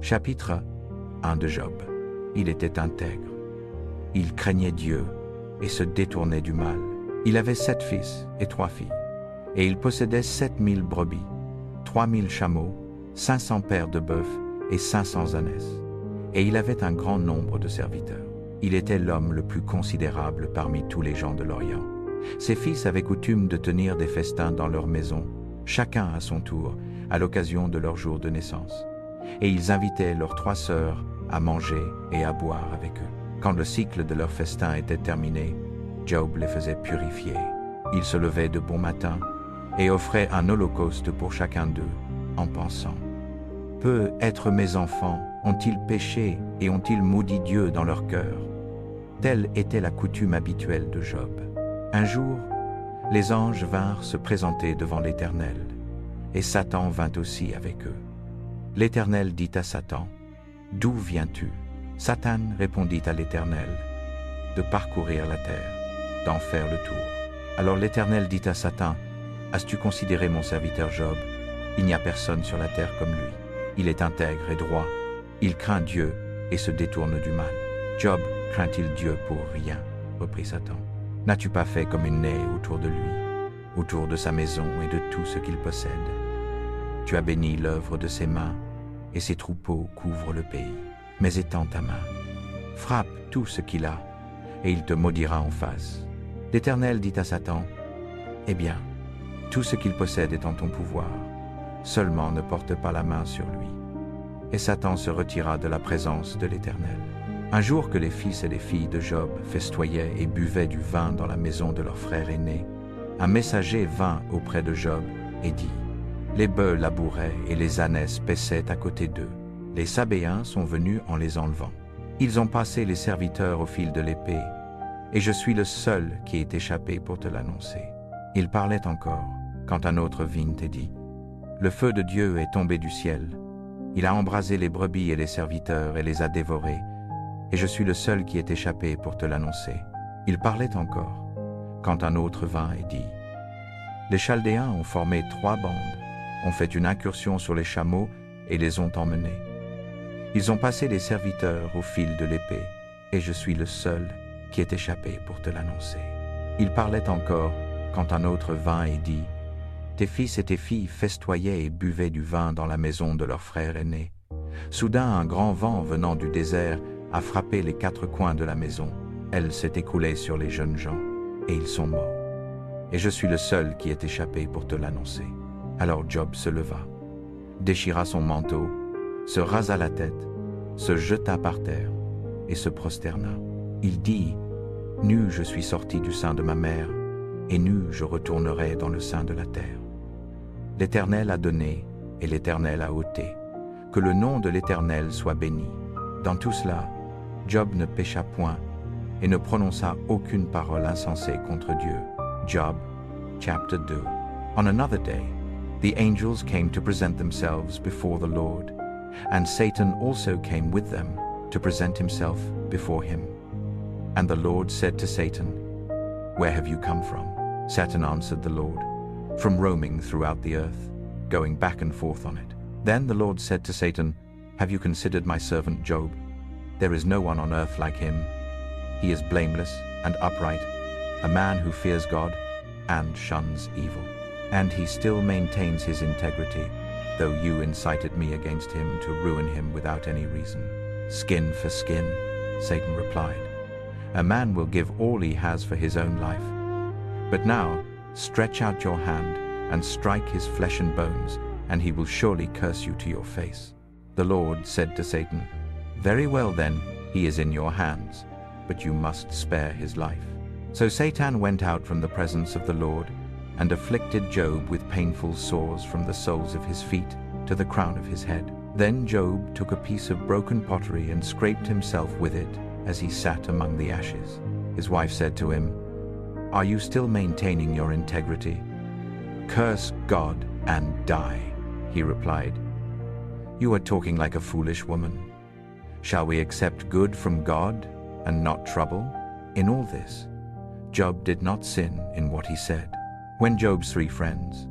Chapitre 1 de Job. Il était intègre. Il craignait Dieu et se détournait du mal. Il avait 7 fils et 3 filles. Et il possédait 7000 brebis, 3000 chameaux, 500 paires de bœufs et 500 ânesses. Et il avait un grand nombre de serviteurs. Il était l'homme le plus considérable parmi tous les gens de l'Orient. Ses fils avaient coutume de tenir des festins dans leur maison, chacun à son tour, à l'occasion de leur jour de naissance. Et ils invitaient leurs 3 sœurs à manger et à boire avec eux. Quand le cycle de leur festin était terminé, Job les faisait purifier. Il se levait de bon matin et offrait un holocauste pour chacun d'eux, en pensant: Peut-être mes enfants ont-ils péché et ont-ils maudit Dieu dans leur cœur? Telle était la coutume habituelle de Job. Un jour, les anges vinrent se présenter devant l'Éternel, et Satan vint aussi avec eux. L'Éternel dit à Satan: D'où viens-tu? Satan répondit à l'Éternel: De parcourir la terre, d'en faire le tour. Alors l'Éternel dit à Satan: As-tu considéré mon serviteur Job? Il n'y a personne sur la terre comme lui. Il est intègre et droit. Il craint Dieu et se détourne du mal. Job craint-il Dieu pour rien? Reprit Satan. N'as-tu pas fait comme une haie autour de lui, autour de sa maison et de tout ce qu'il possède? Tu as béni l'œuvre de ses mains, et ses troupeaux couvrent le pays. Mais étends ta main, frappe tout ce qu'il a, et il te maudira en face. L'Éternel dit à Satan: Eh bien, tout ce qu'il possède est en ton pouvoir, seulement ne porte pas la main sur lui. Et Satan se retira de la présence de l'Éternel. Un jour que les fils et les filles de Job festoyaient et buvaient du vin dans la maison de leur frère aîné, un messager vint auprès de Job et dit: Les bœufs labouraient et les ânesses paissaient à côté d'eux. Les Sabéens sont venus en les enlevant. Ils ont passé les serviteurs au fil de l'épée, et je suis le seul qui est échappé pour te l'annoncer. Il parlait encore, quand un autre vint et dit: Le feu de Dieu est tombé du ciel. Il a embrasé les brebis et les serviteurs et les a dévorés, et je suis le seul qui est échappé pour te l'annoncer. Il parlait encore, quand un autre vint et dit: Les Chaldéens ont formé 3 bandes, ont fait une incursion sur les chameaux et les ont emmenés. Ils ont passé les serviteurs au fil de l'épée, et je suis le seul qui est échappé pour te l'annoncer. Il parlait encore, quand un autre vint et dit: Tes fils et tes filles festoyaient et buvaient du vin dans la maison de leur frère aîné. Soudain, un grand vent venant du désert a frappé les 4 coins de la maison. Elle s'est écoulée sur les jeunes gens, et ils sont morts. Et je suis le seul qui est échappé pour te l'annoncer. Alors Job se leva, déchira son manteau, se rasa la tête, se jeta par terre et se prosterna. Il dit: Nu je suis sorti du sein de ma mère, et nu je retournerai dans le sein de la terre. L'Éternel a donné, et l'Éternel a ôté. Que le nom de l'Éternel soit béni. Dans tout cela, Job ne pécha point, et ne prononça aucune parole insensée contre Dieu. Job, chapter 2. On another day, the angels came to present themselves before the Lord, and Satan also came with them to present himself before him. And the Lord said to Satan, Where have you come from? Satan answered the Lord, From roaming throughout the earth, going back and forth on it. Then the Lord said to Satan, Have you considered my servant Job? There is no one on earth like him. He is blameless and upright, a man who fears God and shuns evil. And he still maintains his integrity, though you incited me against him to ruin him without any reason. Skin for skin, Satan replied. A man will give all he has for his own life. But now, stretch out your hand and strike his flesh and bones, and he will surely curse you to your face. The Lord said to Satan, Very well then, he is in your hands, but you must spare his life. So Satan went out from the presence of the Lord, and afflicted Job with painful sores from the soles of his feet to the crown of his head. Then Job took a piece of broken pottery and scraped himself with it as he sat among the ashes. His wife said to him, Are you still maintaining your integrity? Curse God and die, he replied. You are talking like a foolish woman. Shall we accept good from God and not trouble? In all this, Job did not sin in what he said. When Job's 3 friends,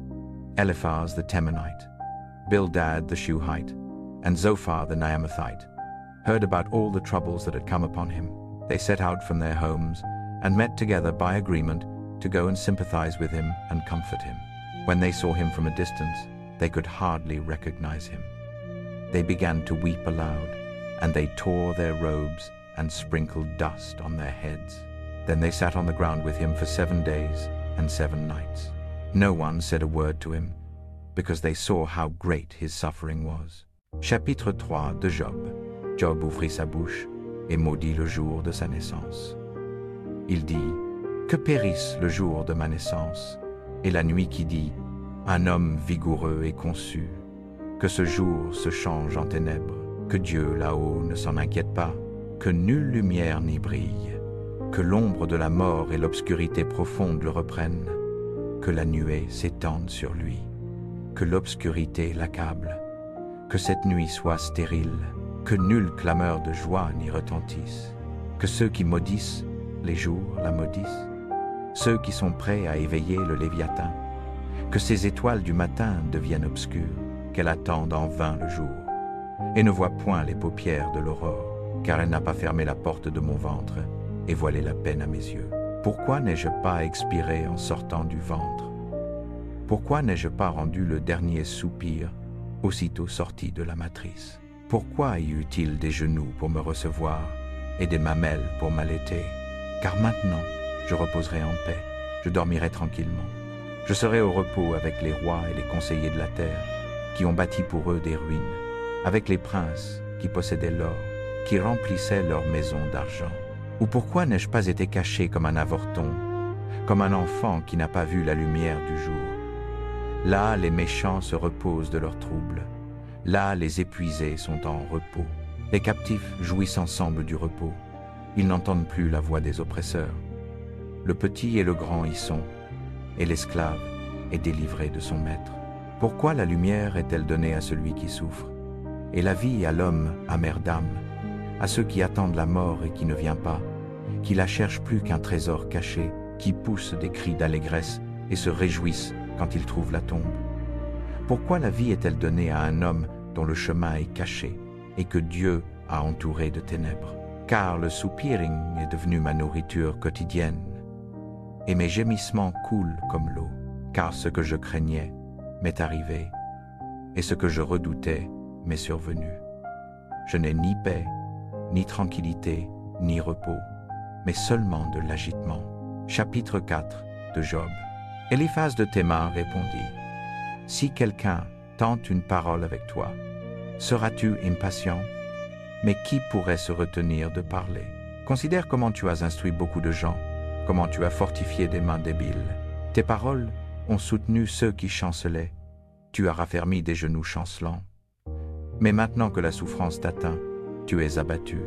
Eliphaz the Temanite, Bildad the Shuhite, And Zophar the Naamathite heard about all the troubles that had come upon him. They set out from their homes and met together by agreement to go and sympathize with him and comfort him. When they saw him from a distance, they could hardly recognize him. They began to weep aloud, and they tore their robes and sprinkled dust on their heads. Then they sat on the ground with him for 7 days and 7 nights. No one said a word to him, because they saw how great his suffering was. Chapitre 3 de Job. Job ouvrit sa bouche et maudit le jour de sa naissance. Il dit, « Que périsse le jour de ma naissance, et la nuit qui dit, un homme vigoureux est conçu. Que ce jour se change en ténèbres, que Dieu là-haut ne s'en inquiète pas, que nulle lumière n'y brille, que l'ombre de la mort et l'obscurité profonde le reprennent, que la nuée s'étende sur lui, que l'obscurité l'accable, que cette nuit soit stérile, que nulle clameur de joie n'y retentisse, que ceux qui maudissent les jours la maudissent, ceux qui sont prêts à éveiller le Léviathan, que ces étoiles du matin deviennent obscures, qu'elle attende en vain le jour, et ne voit point les paupières de l'aurore, car elle n'a pas fermé la porte de mon ventre et voilé la peine à mes yeux. Pourquoi n'ai-je pas expiré en sortant du ventre? Pourquoi n'ai-je pas rendu le dernier soupir aussitôt sorti de la matrice? Pourquoi y eut-il des genoux pour me recevoir et des mamelles pour m'allaiter? Car maintenant, je reposerai en paix, je dormirai tranquillement. Je serai au repos avec les rois et les conseillers de la terre, qui ont bâti pour eux des ruines, avec les princes qui possédaient l'or, qui remplissaient leurs maisons d'argent. Ou pourquoi n'ai-je pas été caché comme un avorton, comme un enfant qui n'a pas vu la lumière du jour? Là, les méchants se reposent de leurs troubles. Là, les épuisés sont en repos. Les captifs jouissent ensemble du repos. Ils n'entendent plus la voix des oppresseurs. Le petit et le grand y sont, et l'esclave est délivré de son maître. Pourquoi la lumière est-elle donnée à celui qui souffre, et la vie à l'homme amer d'âme, à ceux qui attendent la mort et qui ne vient pas, qui la cherchent plus qu'un trésor caché, qui poussent des cris d'allégresse et se réjouissent quand ils trouvent la tombe? Pourquoi la vie est-elle donnée à un homme dont le chemin est caché et que Dieu a entouré de ténèbres? Car le soupiring est devenu ma nourriture quotidienne, et mes gémissements coulent comme l'eau, car ce que je craignais m'est arrivé, et ce que je redoutais m'est survenu. Je n'ai ni paix, ni tranquillité, ni repos, mais seulement de l'agitement. Chapitre 4 de Job. Éliphaz de Théman répondit, « Si quelqu'un tente une parole avec toi, seras-tu impatient? Mais qui pourrait se retenir de parler? Considère comment tu as instruit beaucoup de gens, comment tu as fortifié des mains débiles. Tes paroles ont soutenu ceux qui chancelaient, tu as raffermi des genoux chancelants. Mais maintenant que la souffrance t'atteint, tu es abattu,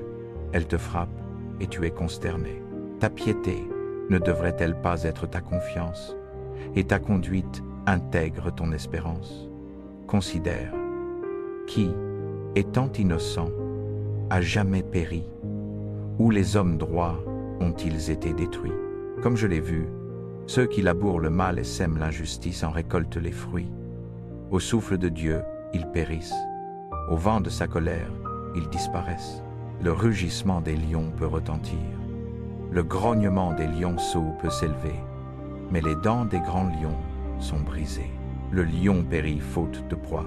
elle te frappe et tu es consterné. Ta piété ne devrait-elle pas être ta confiance, et ta conduite intègre ton espérance? Considère, qui, étant innocent, a jamais péri, ou les hommes droits ont-ils été détruits? Comme je l'ai vu, ceux qui labourent le mal et sèment l'injustice en récoltent les fruits. Au souffle de Dieu, ils périssent. Au vent de sa colère, ils disparaissent. Le rugissement des lions peut retentir. Le grognement des lionceaux peut s'élever. Mais les dents des grands lions sont brisées. Le lion périt faute de proie,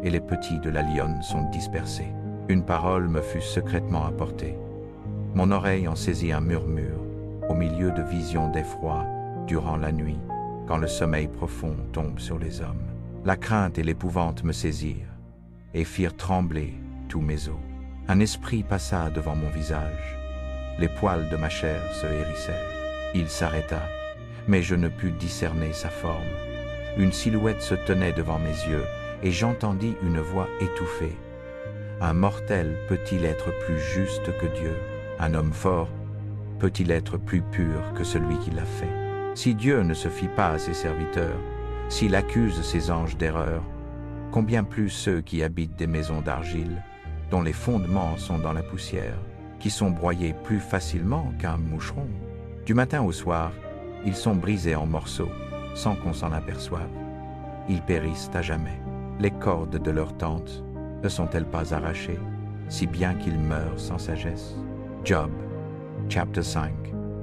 et les petits de la lionne sont dispersés. Une parole me fut secrètement apportée. Mon oreille en saisit un murmure, au milieu de visions d'effroi, durant la nuit, quand le sommeil profond tombe sur les hommes. La crainte et l'épouvante me saisirent, et firent trembler tous mes os. Un esprit passa devant mon visage. Les poils de ma chair se hérissèrent. Il s'arrêta, mais je ne pus discerner sa forme. Une silhouette se tenait devant mes yeux, et j'entendis une voix étouffée. Un mortel peut-il être plus juste que Dieu? Un homme fort peut-il être plus pur que celui qui l'a fait? Si Dieu ne se fie pas à ses serviteurs, s'il accuse ses anges d'erreur, combien plus ceux qui habitent des maisons d'argile, dont les fondements sont dans la poussière, qui sont broyés plus facilement qu'un moucheron? Du matin au soir, ils sont brisés en morceaux, sans qu'on s'en aperçoive. Ils périssent à jamais. Les cordes de leurs tentes ne sont-elles pas arrachées, si bien qu'ils meurent sans sagesse? Job, chapter 5.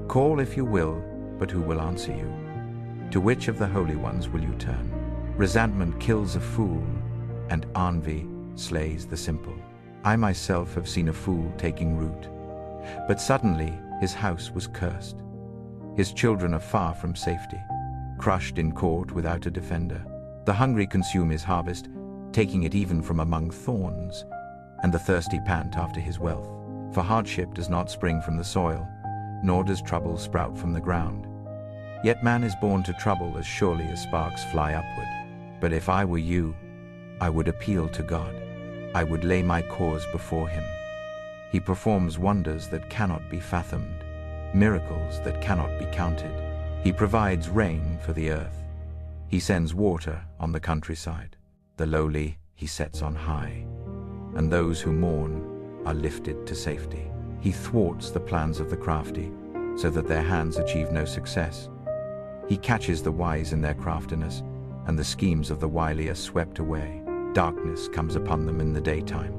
Call if you will, but who will answer you? To which of the holy ones will you turn? Resentment kills a fool, and envy slays the simple. I myself have seen a fool taking root, but suddenly his house was cursed. His children are far from safety, crushed in court without a defender. The hungry consume his harvest, taking it even from among thorns, and the thirsty pant after his wealth. For hardship does not spring from the soil, nor does trouble sprout from the ground. Yet man is born to trouble as surely as sparks fly upward. But if I were you, I would appeal to God. I would lay my cause before him. He performs wonders that cannot be fathomed, miracles that cannot be counted. He provides rain for the earth. He sends water on the countryside. The lowly he sets on high, and those who mourn are lifted to safety. He thwarts the plans of the crafty, so that their hands achieve no success. He catches the wise in their craftiness, and the schemes of the wily are swept away. Darkness comes upon them in the daytime.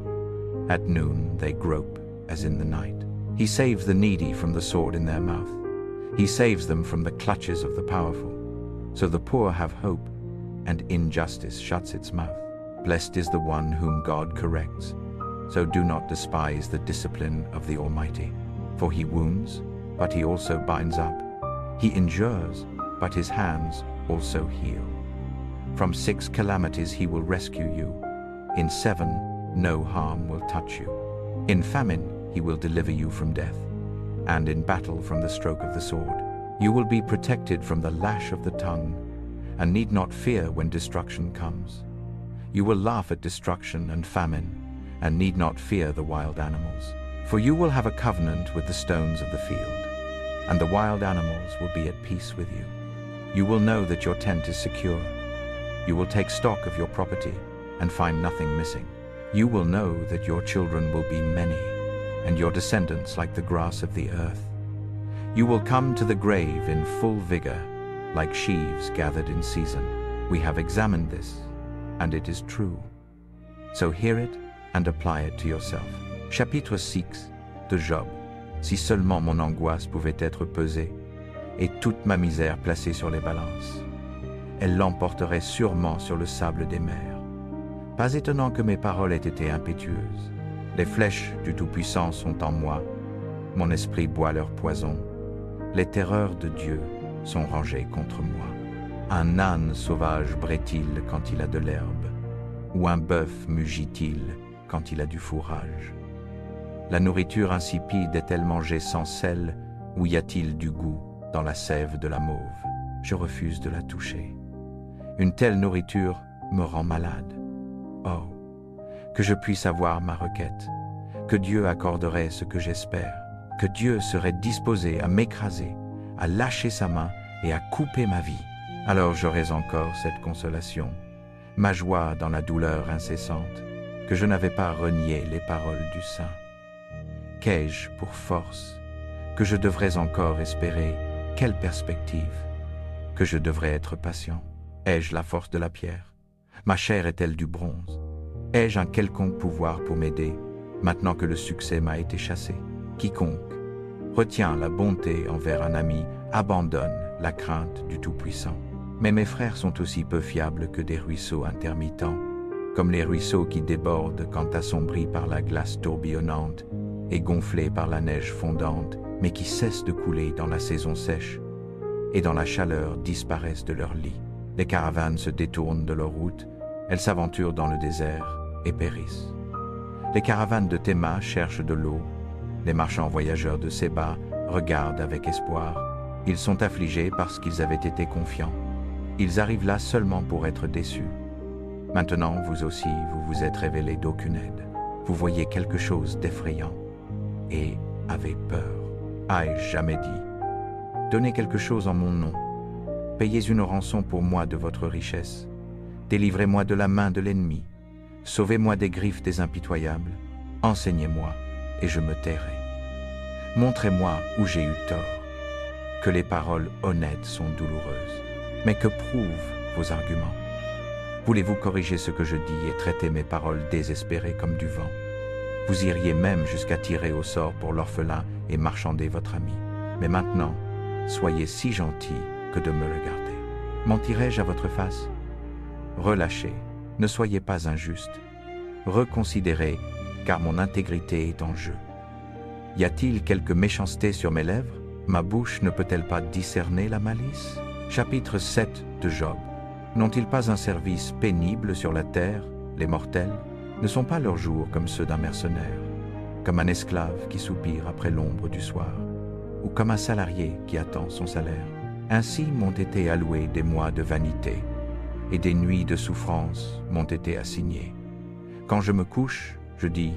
At noon they grope as in the night. He saves the needy from the sword in their mouth. He saves them from the clutches of the powerful. So the poor have hope, and injustice shuts its mouth. Blessed is the one whom God corrects. So do not despise the discipline of the Almighty. For he wounds, but he also binds up. He injures, but his hands also heal. From 6 calamities he will rescue you. In 7, no harm will touch you. In famine he will deliver you from death, and in battle from the stroke of the sword. You will be protected from the lash of the tongue, and need not fear when destruction comes. You will laugh at destruction and famine, and need not fear the wild animals. For you will have a covenant with the stones of the field, and the wild animals will be at peace with you. You will know that your tent is secure. You will take stock of your property and find nothing missing. You will know that your children will be many, and your descendants like the grass of the earth. You will come to the grave in full vigor, like sheaves gathered in season. We have examined this, and it is true. So hear it and apply it to yourself. Chapitre 6 de Job. Si seulement mon angoisse pouvait être pesée, et toute ma misère placée sur les balances, elle l'emporterait sûrement sur le sable des mers. Pas étonnant que mes paroles aient été impétueuses. Les flèches du Tout-Puissant sont en moi, mon esprit boit leur poison. Les terreurs de Dieu sont rangées contre moi. Un âne sauvage brée-t-il quand il a de l'herbe, ou un bœuf mugit-il quand il a du fourrage? La nourriture insipide est-elle mangée sans sel, ou y a-t-il du goût dans la sève de la mauve? Je refuse de la toucher. Une telle nourriture me rend malade. Oh, que je puisse avoir ma requête, que Dieu accorderait ce que j'espère, que Dieu serait disposé à m'écraser, à lâcher sa main et à couper ma vie. Alors j'aurais encore cette consolation, ma joie dans la douleur incessante, que je n'avais pas renié les paroles du Saint. Qu'ai-je pour force? Que je devrais encore espérer? Quelle perspective? Que je devrais être patient? Ai-je la force de la pierre? Ma chair est-elle du bronze? Ai-je un quelconque pouvoir pour m'aider, maintenant que le succès m'a été chassé? Quiconque retient la bonté envers un ami abandonne la crainte du Tout-Puissant. Mais mes frères sont aussi peu fiables que des ruisseaux intermittents, comme les ruisseaux qui débordent quand assombris par la glace tourbillonnante et gonflés par la neige fondante, mais qui cessent de couler dans la saison sèche, et dans la chaleur disparaissent de leur lit. Les caravanes se détournent de leur route, elles s'aventurent dans le désert et périssent. Les caravanes de Théma cherchent de l'eau, les marchands voyageurs de Séba regardent avec espoir. Ils sont affligés parce qu'ils avaient été confiants. Ils arrivent là seulement pour être déçus. Maintenant, vous aussi, vous vous êtes révélés d'aucune aide. Vous voyez quelque chose d'effrayant et avez peur. Ai-je jamais dit? Donnez quelque chose en mon nom. Payez une rançon pour moi de votre richesse. Délivrez-moi de la main de l'ennemi. Sauvez-moi des griffes des impitoyables. Enseignez-moi, et je me tairai. Montrez-moi où j'ai eu tort, que les paroles honnêtes sont douloureuses. Mais que prouvent vos arguments? Voulez-vous corriger ce que je dis et traiter mes paroles désespérées comme du vent? Vous iriez même jusqu'à tirer au sort pour l'orphelin et marchander votre ami. Mais maintenant, soyez si gentil que de me le garder. Mentirai-je à votre face? Relâchez, ne soyez pas injuste. Reconsidérez, car mon intégrité est en jeu. Y a-t-il quelque méchanceté sur mes lèvres? Ma bouche ne peut-elle pas discerner la malice? Chapitre 7 de Job. N'ont-ils pas un service pénible sur la terre, les mortels? Ne sont pas leurs jours comme ceux d'un mercenaire, comme un esclave qui soupire après l'ombre du soir, ou comme un salarié qui attend son salaire? Ainsi m'ont été alloués des mois de vanité, et des nuits de souffrance m'ont été assignées. Quand je me couche, je dis,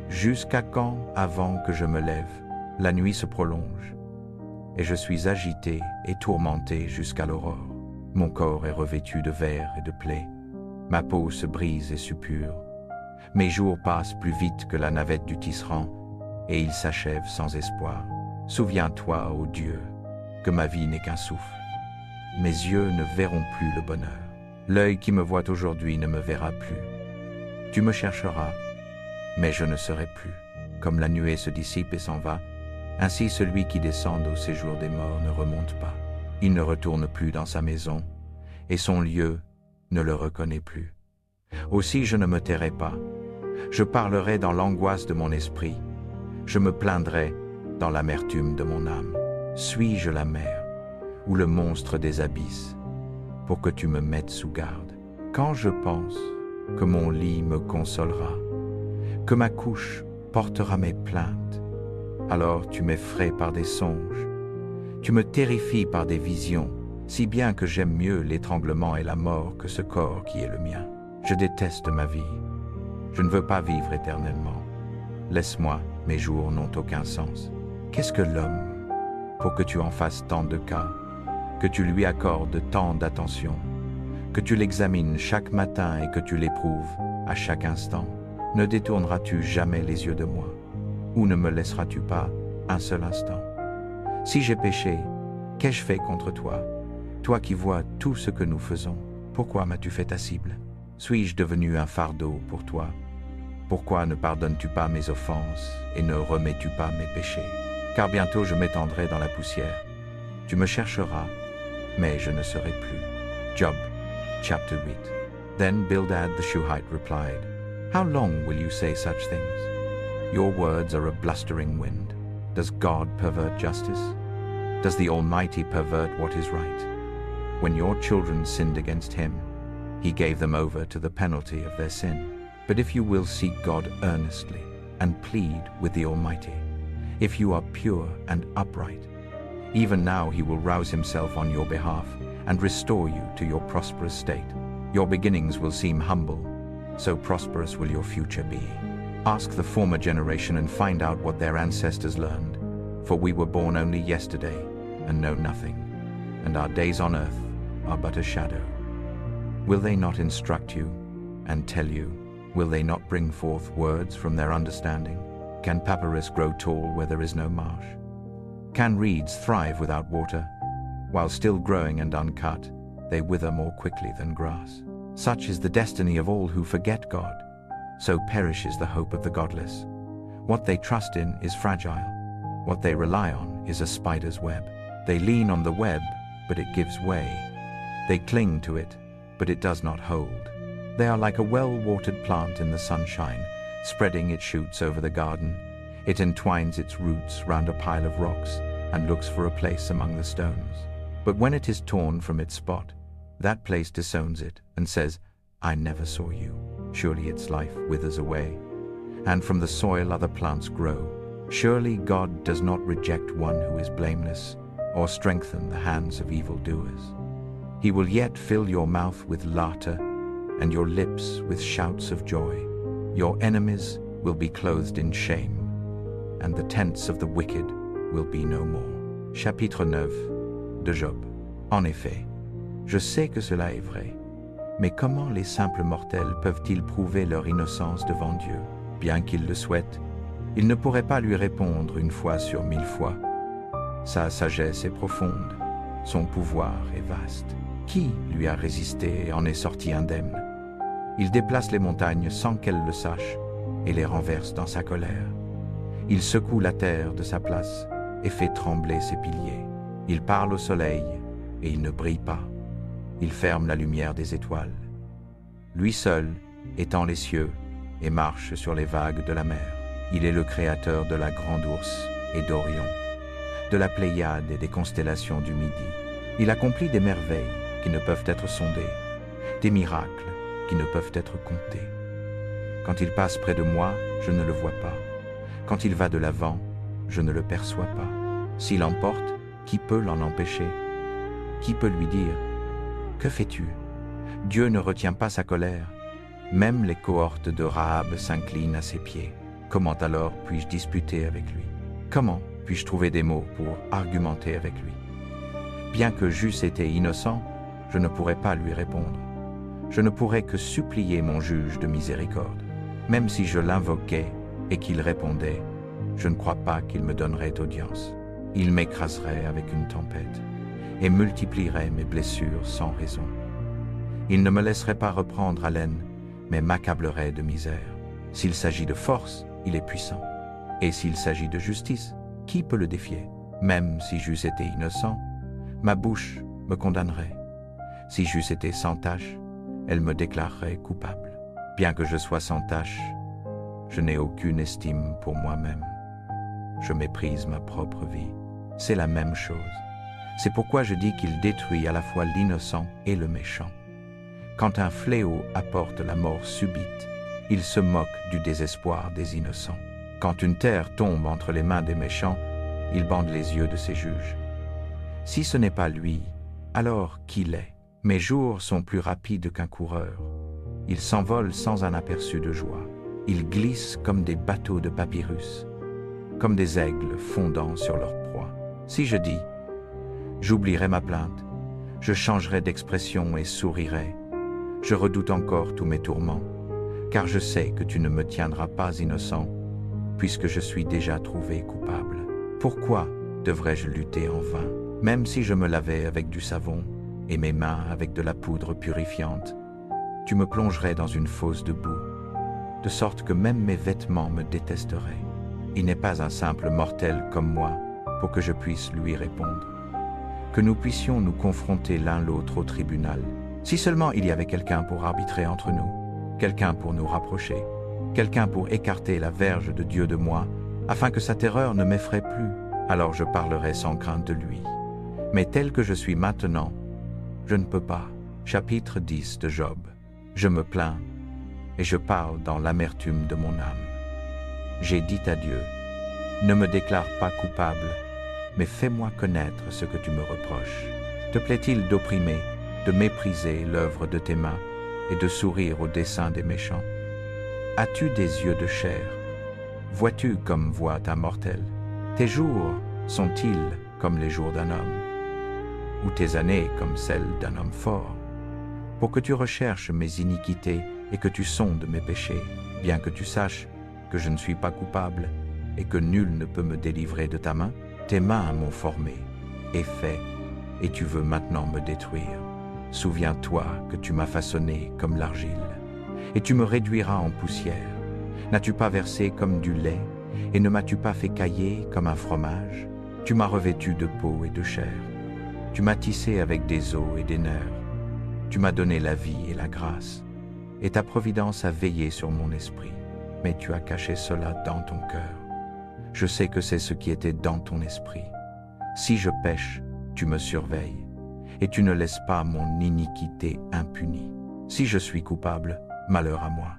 jusqu'à quand avant que je me lève? La nuit se prolonge, et je suis agité et tourmenté jusqu'à l'aurore. Mon corps est revêtu de vers et de plaies, ma peau se brise et suppure. Mes jours passent plus vite que la navette du tisserand, et ils s'achèvent sans espoir. Souviens-toi, ô Dieu, que ma vie n'est qu'un souffle. Mes yeux ne verront plus le bonheur. L'œil qui me voit aujourd'hui ne me verra plus. Tu me chercheras, mais je ne serai plus. Comme la nuée se dissipe et s'en va, ainsi celui qui descend au séjour des morts ne remonte pas. Il ne retourne plus dans sa maison, et son lieu ne le reconnaît plus. Aussi je ne me tairai pas. Je parlerai dans l'angoisse de mon esprit. Je me plaindrai dans l'amertume de mon âme. Suis-je la mer ou le monstre des abysses pour que tu me mettes sous garde? Quand je pense que mon lit me consolera, que ma couche portera mes plaintes, alors tu m'effraies par des songes, tu me terrifies par des visions, si bien que j'aime mieux l'étranglement et la mort que ce corps qui est le mien. Je déteste ma vie. Je ne veux pas vivre éternellement. Laisse-moi, mes jours n'ont aucun sens. Qu'est-ce que l'homme pour que tu en fasses tant de cas, que tu lui accordes tant d'attention, que tu l'examines chaque matin et que tu l'éprouves à chaque instant? Ne détourneras-tu jamais les yeux de moi, ou ne me laisseras-tu pas un seul instant? Si j'ai péché, qu'ai-je fait contre toi? Toi qui vois tout ce que nous faisons, pourquoi m'as-tu fait ta cible? Suis-je devenu un fardeau pour toi? Pourquoi ne pardonnes-tu pas mes offenses et ne remets-tu pas mes péchés? Car bientôt je m'étendrai dans la poussière. Tu me chercheras, mais je ne serai plus. Job, chapter 8. Then Bildad the Shuhite replied, How long will you say such things? Your words are a blustering wind. Does God pervert justice? Does the Almighty pervert what is right? When your children sinned against him, he gave them over to the penalty of their sin. But if you will seek God earnestly and plead with the Almighty, if you are pure and upright, even now he will rouse himself on your behalf and restore you to your prosperous state. Your beginnings will seem humble, so prosperous will your future be. Ask the former generation and find out what their ancestors learned, for we were born only yesterday and know nothing, and our days on earth are but a shadow. Will they not instruct you and tell you? Will they not bring forth words from their understanding? Can papyrus grow tall where there is no marsh? Can reeds thrive without water? While still growing and uncut, they wither more quickly than grass. Such is the destiny of all who forget God. So perishes the hope of the godless. What they trust in is fragile. What they rely on is a spider's web. They lean on the web, but it gives way. They cling to it, but it does not hold. They are like a well-watered plant in the sunshine, spreading its shoots over the garden. It entwines its roots round a pile of rocks and looks for a place among the stones. But when it is torn from its spot, that place disowns it and says, I never saw you. Surely its life withers away, and from the soil other plants grow. Surely God does not reject one who is blameless, or strengthen the hands of evildoers. He will yet fill your mouth with laughter, and your lips with shouts of joy. Your enemies will be clothed in shame, and the tents of the wicked will be no more. Chapitre 9 de Job. En effet, je sais que cela est vrai, mais comment les simples mortels peuvent-ils prouver leur innocence devant Dieu? Bien qu'ils le souhaitent, ils ne pourraient pas lui répondre une fois sur 1000 fois. Sa sagesse est profonde, son pouvoir est vaste. Qui lui a résisté et en est sorti indemne? Il déplace les montagnes sans qu'elles le sachent et les renverse dans sa colère. Il secoue la terre de sa place et fait trembler ses piliers. Il parle au soleil et il ne brille pas. Il ferme la lumière des étoiles. Lui seul étend les cieux et marche sur les vagues de la mer. Il est le créateur de la Grande Ourse et d'Orion, de la Pléiade et des constellations du Midi. Il accomplit des merveilles qui ne peuvent être sondées, des miracles qui ne peuvent être comptés. Quand il passe près de moi, je ne le vois pas. Quand il va de l'avant, je ne le perçois pas. S'il emporte, qui peut l'en empêcher? Qui peut lui dire « Que fais-tu » Dieu ne retient pas sa colère. Même les cohortes de Rahab s'inclinent à ses pieds. Comment alors puis-je disputer avec lui? Comment puis-je trouver des mots pour argumenter avec lui? Bien que j'eusse été innocent, je ne pourrais pas lui répondre. Je ne pourrais que supplier mon juge de miséricorde. Même si je l'invoquais et qu'il répondait, je ne crois pas qu'il me donnerait audience. Il m'écraserait avec une tempête et multiplierait mes blessures sans raison. Il ne me laisserait pas reprendre haleine, mais m'accablerait de misère. S'il s'agit de force, il est puissant. Et s'il s'agit de justice, qui peut le défier? Même si j'eusse été innocent, ma bouche me condamnerait. Si j'eusse été sans tache, elle me déclarerait coupable. Bien que je sois sans tache, je n'ai aucune estime pour moi-même. Je méprise ma propre vie. C'est la même chose. C'est pourquoi je dis qu'il détruit à la fois l'innocent et le méchant. Quand un fléau apporte la mort subite, il se moque du désespoir des innocents. Quand une terre tombe entre les mains des méchants, il bande les yeux de ses juges. Si ce n'est pas lui, alors qui l'est? Mes jours sont plus rapides qu'un coureur. Ils s'envolent sans un aperçu de joie. Ils glissent comme des bateaux de papyrus, comme des aigles fondant sur leur proie. Si je dis, j'oublierai ma plainte, je changerai d'expression et sourirai. Je redoute encore tous mes tourments, car je sais que tu ne me tiendras pas innocent, puisque je suis déjà trouvé coupable. Pourquoi devrais-je lutter en vain? Même si je me lavais avec du savon et mes mains avec de la poudre purifiante, tu me plongerais dans une fosse de boue, de sorte que même mes vêtements me détesteraient. Il n'est pas un simple mortel comme moi pour que je puisse lui répondre. Que nous puissions nous confronter l'un l'autre au tribunal. Si seulement il y avait quelqu'un pour arbitrer entre nous, quelqu'un pour nous rapprocher, quelqu'un pour écarter la verge de Dieu de moi, afin que sa terreur ne m'effraie plus, alors je parlerais sans crainte de lui. Mais tel que je suis maintenant, je ne peux pas. Chapitre 10 de Job. Je me plains et je parle dans l'amertume de mon âme. J'ai dit à Dieu, ne me déclare pas coupable, mais fais-moi connaître ce que tu me reproches. Te plaît-il d'opprimer, de mépriser l'œuvre de tes mains et de sourire au dessein des méchants? As-tu des yeux de chair? Vois-tu comme voit un mortel? Tes jours sont-ils comme les jours d'un homme? Ou tes années comme celles d'un homme fort? Pour que tu recherches mes iniquités et que tu sondes mes péchés, bien que tu saches que je ne suis pas coupable et que nul ne peut me délivrer de ta main, tes mains m'ont formé et fait, et tu veux maintenant me détruire. Souviens-toi que tu m'as façonné comme l'argile, et tu me réduiras en poussière. N'as-tu pas versé comme du lait, et ne m'as-tu pas fait cailler comme un fromage? Tu m'as revêtu de peau et de chair. Tu m'as tissé avec des os et des nerfs. Tu m'as donné la vie et la grâce, et ta providence a veillé sur mon esprit. Mais tu as caché cela dans ton cœur. Je sais que c'est ce qui était dans ton esprit. Si je pêche, tu me surveilles, et tu ne laisses pas mon iniquité impunie. Si je suis coupable, malheur à moi.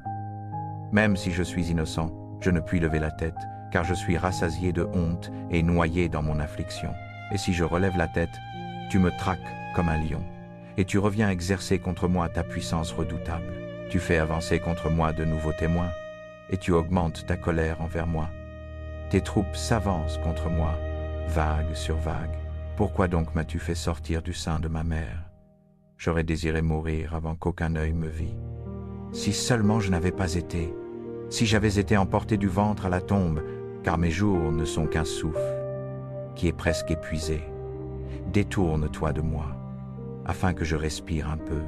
Même si je suis innocent, je ne puis lever la tête, car je suis rassasié de honte et noyé dans mon affliction. Et si je relève la tête, tu me traques comme un lion, et tu reviens exercer contre moi ta puissance redoutable. Tu fais avancer contre moi de nouveaux témoins, et tu augmentes ta colère envers moi. Tes troupes s'avancent contre moi, vague sur vague. Pourquoi donc m'as-tu fait sortir du sein de ma mère? J'aurais désiré mourir avant qu'aucun œil me vît. Si seulement je n'avais pas été, si j'avais été emporté du ventre à la tombe, car mes jours ne sont qu'un souffle, qui est presque épuisé. Détourne-toi de moi, afin que je respire un peu,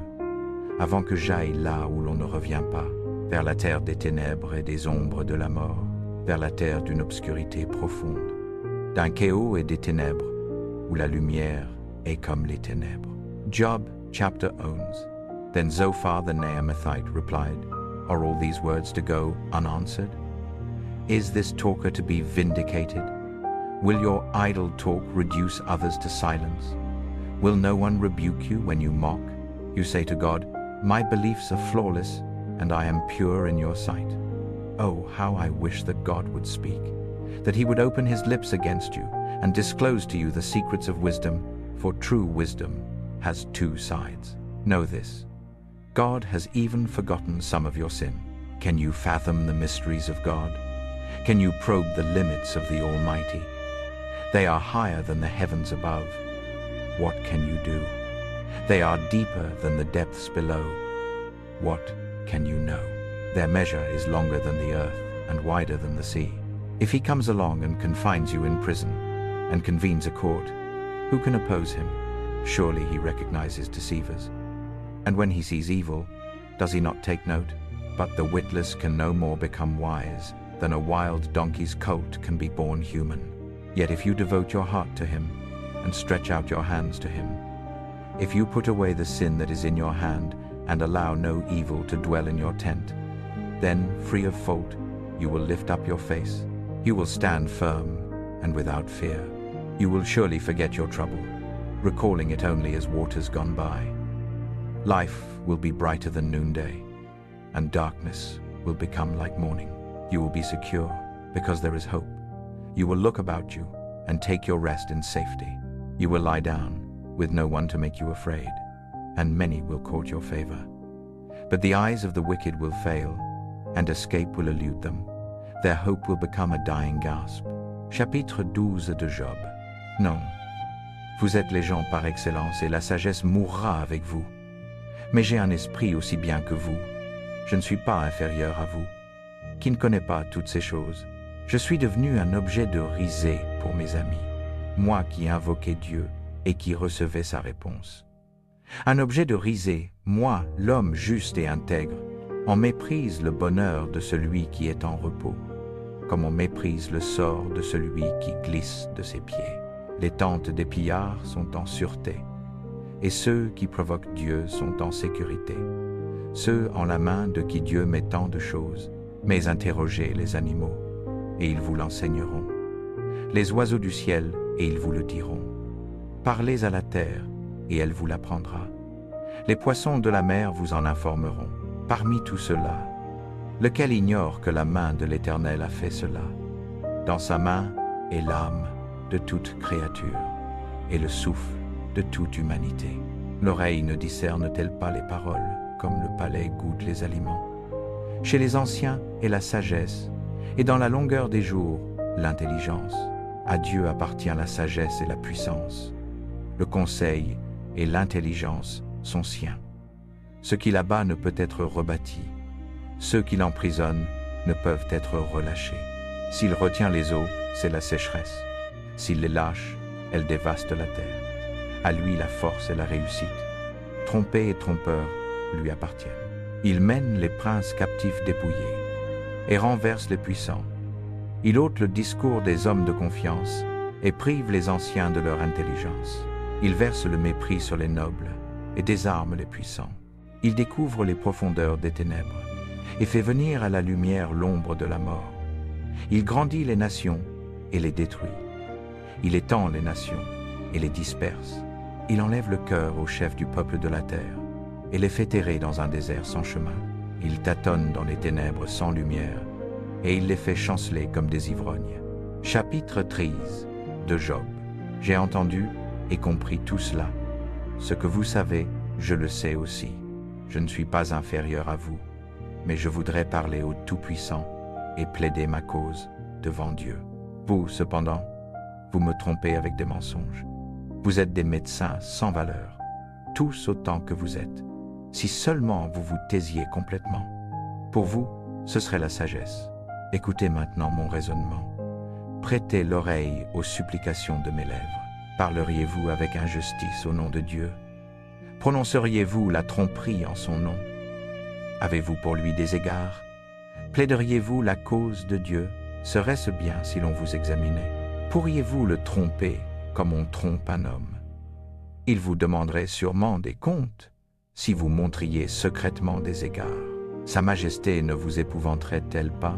avant que j'aille là où l'on ne revient pas, vers la terre des ténèbres et des ombres de la mort, vers la terre d'une obscurité profonde, d'un chaos et des ténèbres, où la lumière est comme les ténèbres. Job chapter 11. Then Zophar the Naamathite replied, Are all these words to go unanswered? Is this talker to be vindicated? Will your idle talk reduce others to silence? Will no one rebuke you when you mock? You say to God, My beliefs are flawless, and I am pure in your sight. Oh, how I wish that God would speak, that he would open his lips against you and disclose to you the secrets of wisdom, for true wisdom has two sides. Know this, God has even forgotten some of your sin. Can you fathom the mysteries of God? Can you probe the limits of the Almighty? They are higher than the heavens above. What can you do? They are deeper than the depths below. What can you know? Their measure is longer than the earth and wider than the sea. If he comes along and confines you in prison and convenes a court, who can oppose him? Surely he recognizes deceivers. And when he sees evil, does he not take note? But the witless can no more become wise than a wild donkey's colt can be born human. Yet if you devote your heart to him and stretch out your hands to him, if you put away the sin that is in your hand and allow no evil to dwell in your tent, then, free of fault, you will lift up your face. You will stand firm and without fear. You will surely forget your trouble, recalling it only as waters gone by. Life will be brighter than noonday, and darkness will become like morning. You will be secure because there is hope. You will look about you and take your rest in safety. You will lie down with no one to make you afraid, and many will court your favor. But the eyes of the wicked will fail, and escape will elude them. Their hope will become a dying gasp. Chapitre 12 de Job. Non, vous êtes les gens par excellence et la sagesse mourra avec vous. Mais j'ai un esprit aussi bien que vous. Je ne suis pas inférieur à vous, qui ne connaît pas toutes ces choses. Je suis devenu un objet de risée pour mes amis, moi qui invoquais Dieu et qui recevais sa réponse. Un objet de risée, moi, l'homme juste et intègre, on méprise le bonheur de celui qui est en repos, comme on méprise le sort de celui qui glisse de ses pieds. Les tentes des pillards sont en sûreté, et ceux qui provoquent Dieu sont en sécurité. Ceux en la main de qui Dieu met tant de choses, mais interrogez les animaux, et ils vous l'enseigneront. Les oiseaux du ciel, et ils vous le diront. Parlez à la terre, et elle vous l'apprendra. Les poissons de la mer vous en informeront. Parmi tout cela, lequel ignore que la main de l'Éternel a fait cela? Dans sa main est l'âme de toute créature et le souffle de toute humanité. L'oreille ne discerne-t-elle pas les paroles comme le palais goûte les aliments? Chez les anciens est la sagesse, et dans la longueur des jours, l'intelligence. À Dieu appartient la sagesse et la puissance. Le conseil et l'intelligence sont siens. Ce qui l'abat ne peut être rebâti. Ceux qui l'emprisonnent ne peuvent être relâchés. S'il retient les eaux, c'est la sécheresse. S'il les lâche, elles dévastent la terre. À lui la force et la réussite. Trompé et trompeur lui appartiennent. Il mène les princes captifs dépouillés et renverse les puissants. Il ôte le discours des hommes de confiance et prive les anciens de leur intelligence. Il verse le mépris sur les nobles et désarme les puissants. Il découvre les profondeurs des ténèbres et fait venir à la lumière l'ombre de la mort. Il grandit les nations et les détruit. Il étend les nations et les disperse. Il enlève le cœur aux chefs du peuple de la terre et les fait errer dans un désert sans chemin. Il tâtonne dans les ténèbres sans lumière et il les fait chanceler comme des ivrognes. Chapitre 13 de Job. J'ai entendu et compris tout cela. Ce que vous savez, je le sais aussi. Je ne suis pas inférieur à vous, mais je voudrais parler au Tout-Puissant et plaider ma cause devant Dieu. Vous, cependant, vous me trompez avec des mensonges. Vous êtes des médecins sans valeur, tous autant que vous êtes. Si seulement vous vous taisiez complètement. Pour vous, ce serait la sagesse. Écoutez maintenant mon raisonnement. Prêtez l'oreille aux supplications de mes lèvres. Parleriez-vous avec injustice au nom de Dieu? Prononceriez-vous la tromperie en son nom? Avez-vous pour lui des égards? Plaideriez-vous la cause de Dieu? Serait-ce bien si l'on vous examinait? Pourriez-vous le tromper comme on trompe un homme? Il vous demanderait sûrement des comptes si vous montriez secrètement des égards. Sa majesté ne vous épouvanterait-elle pas?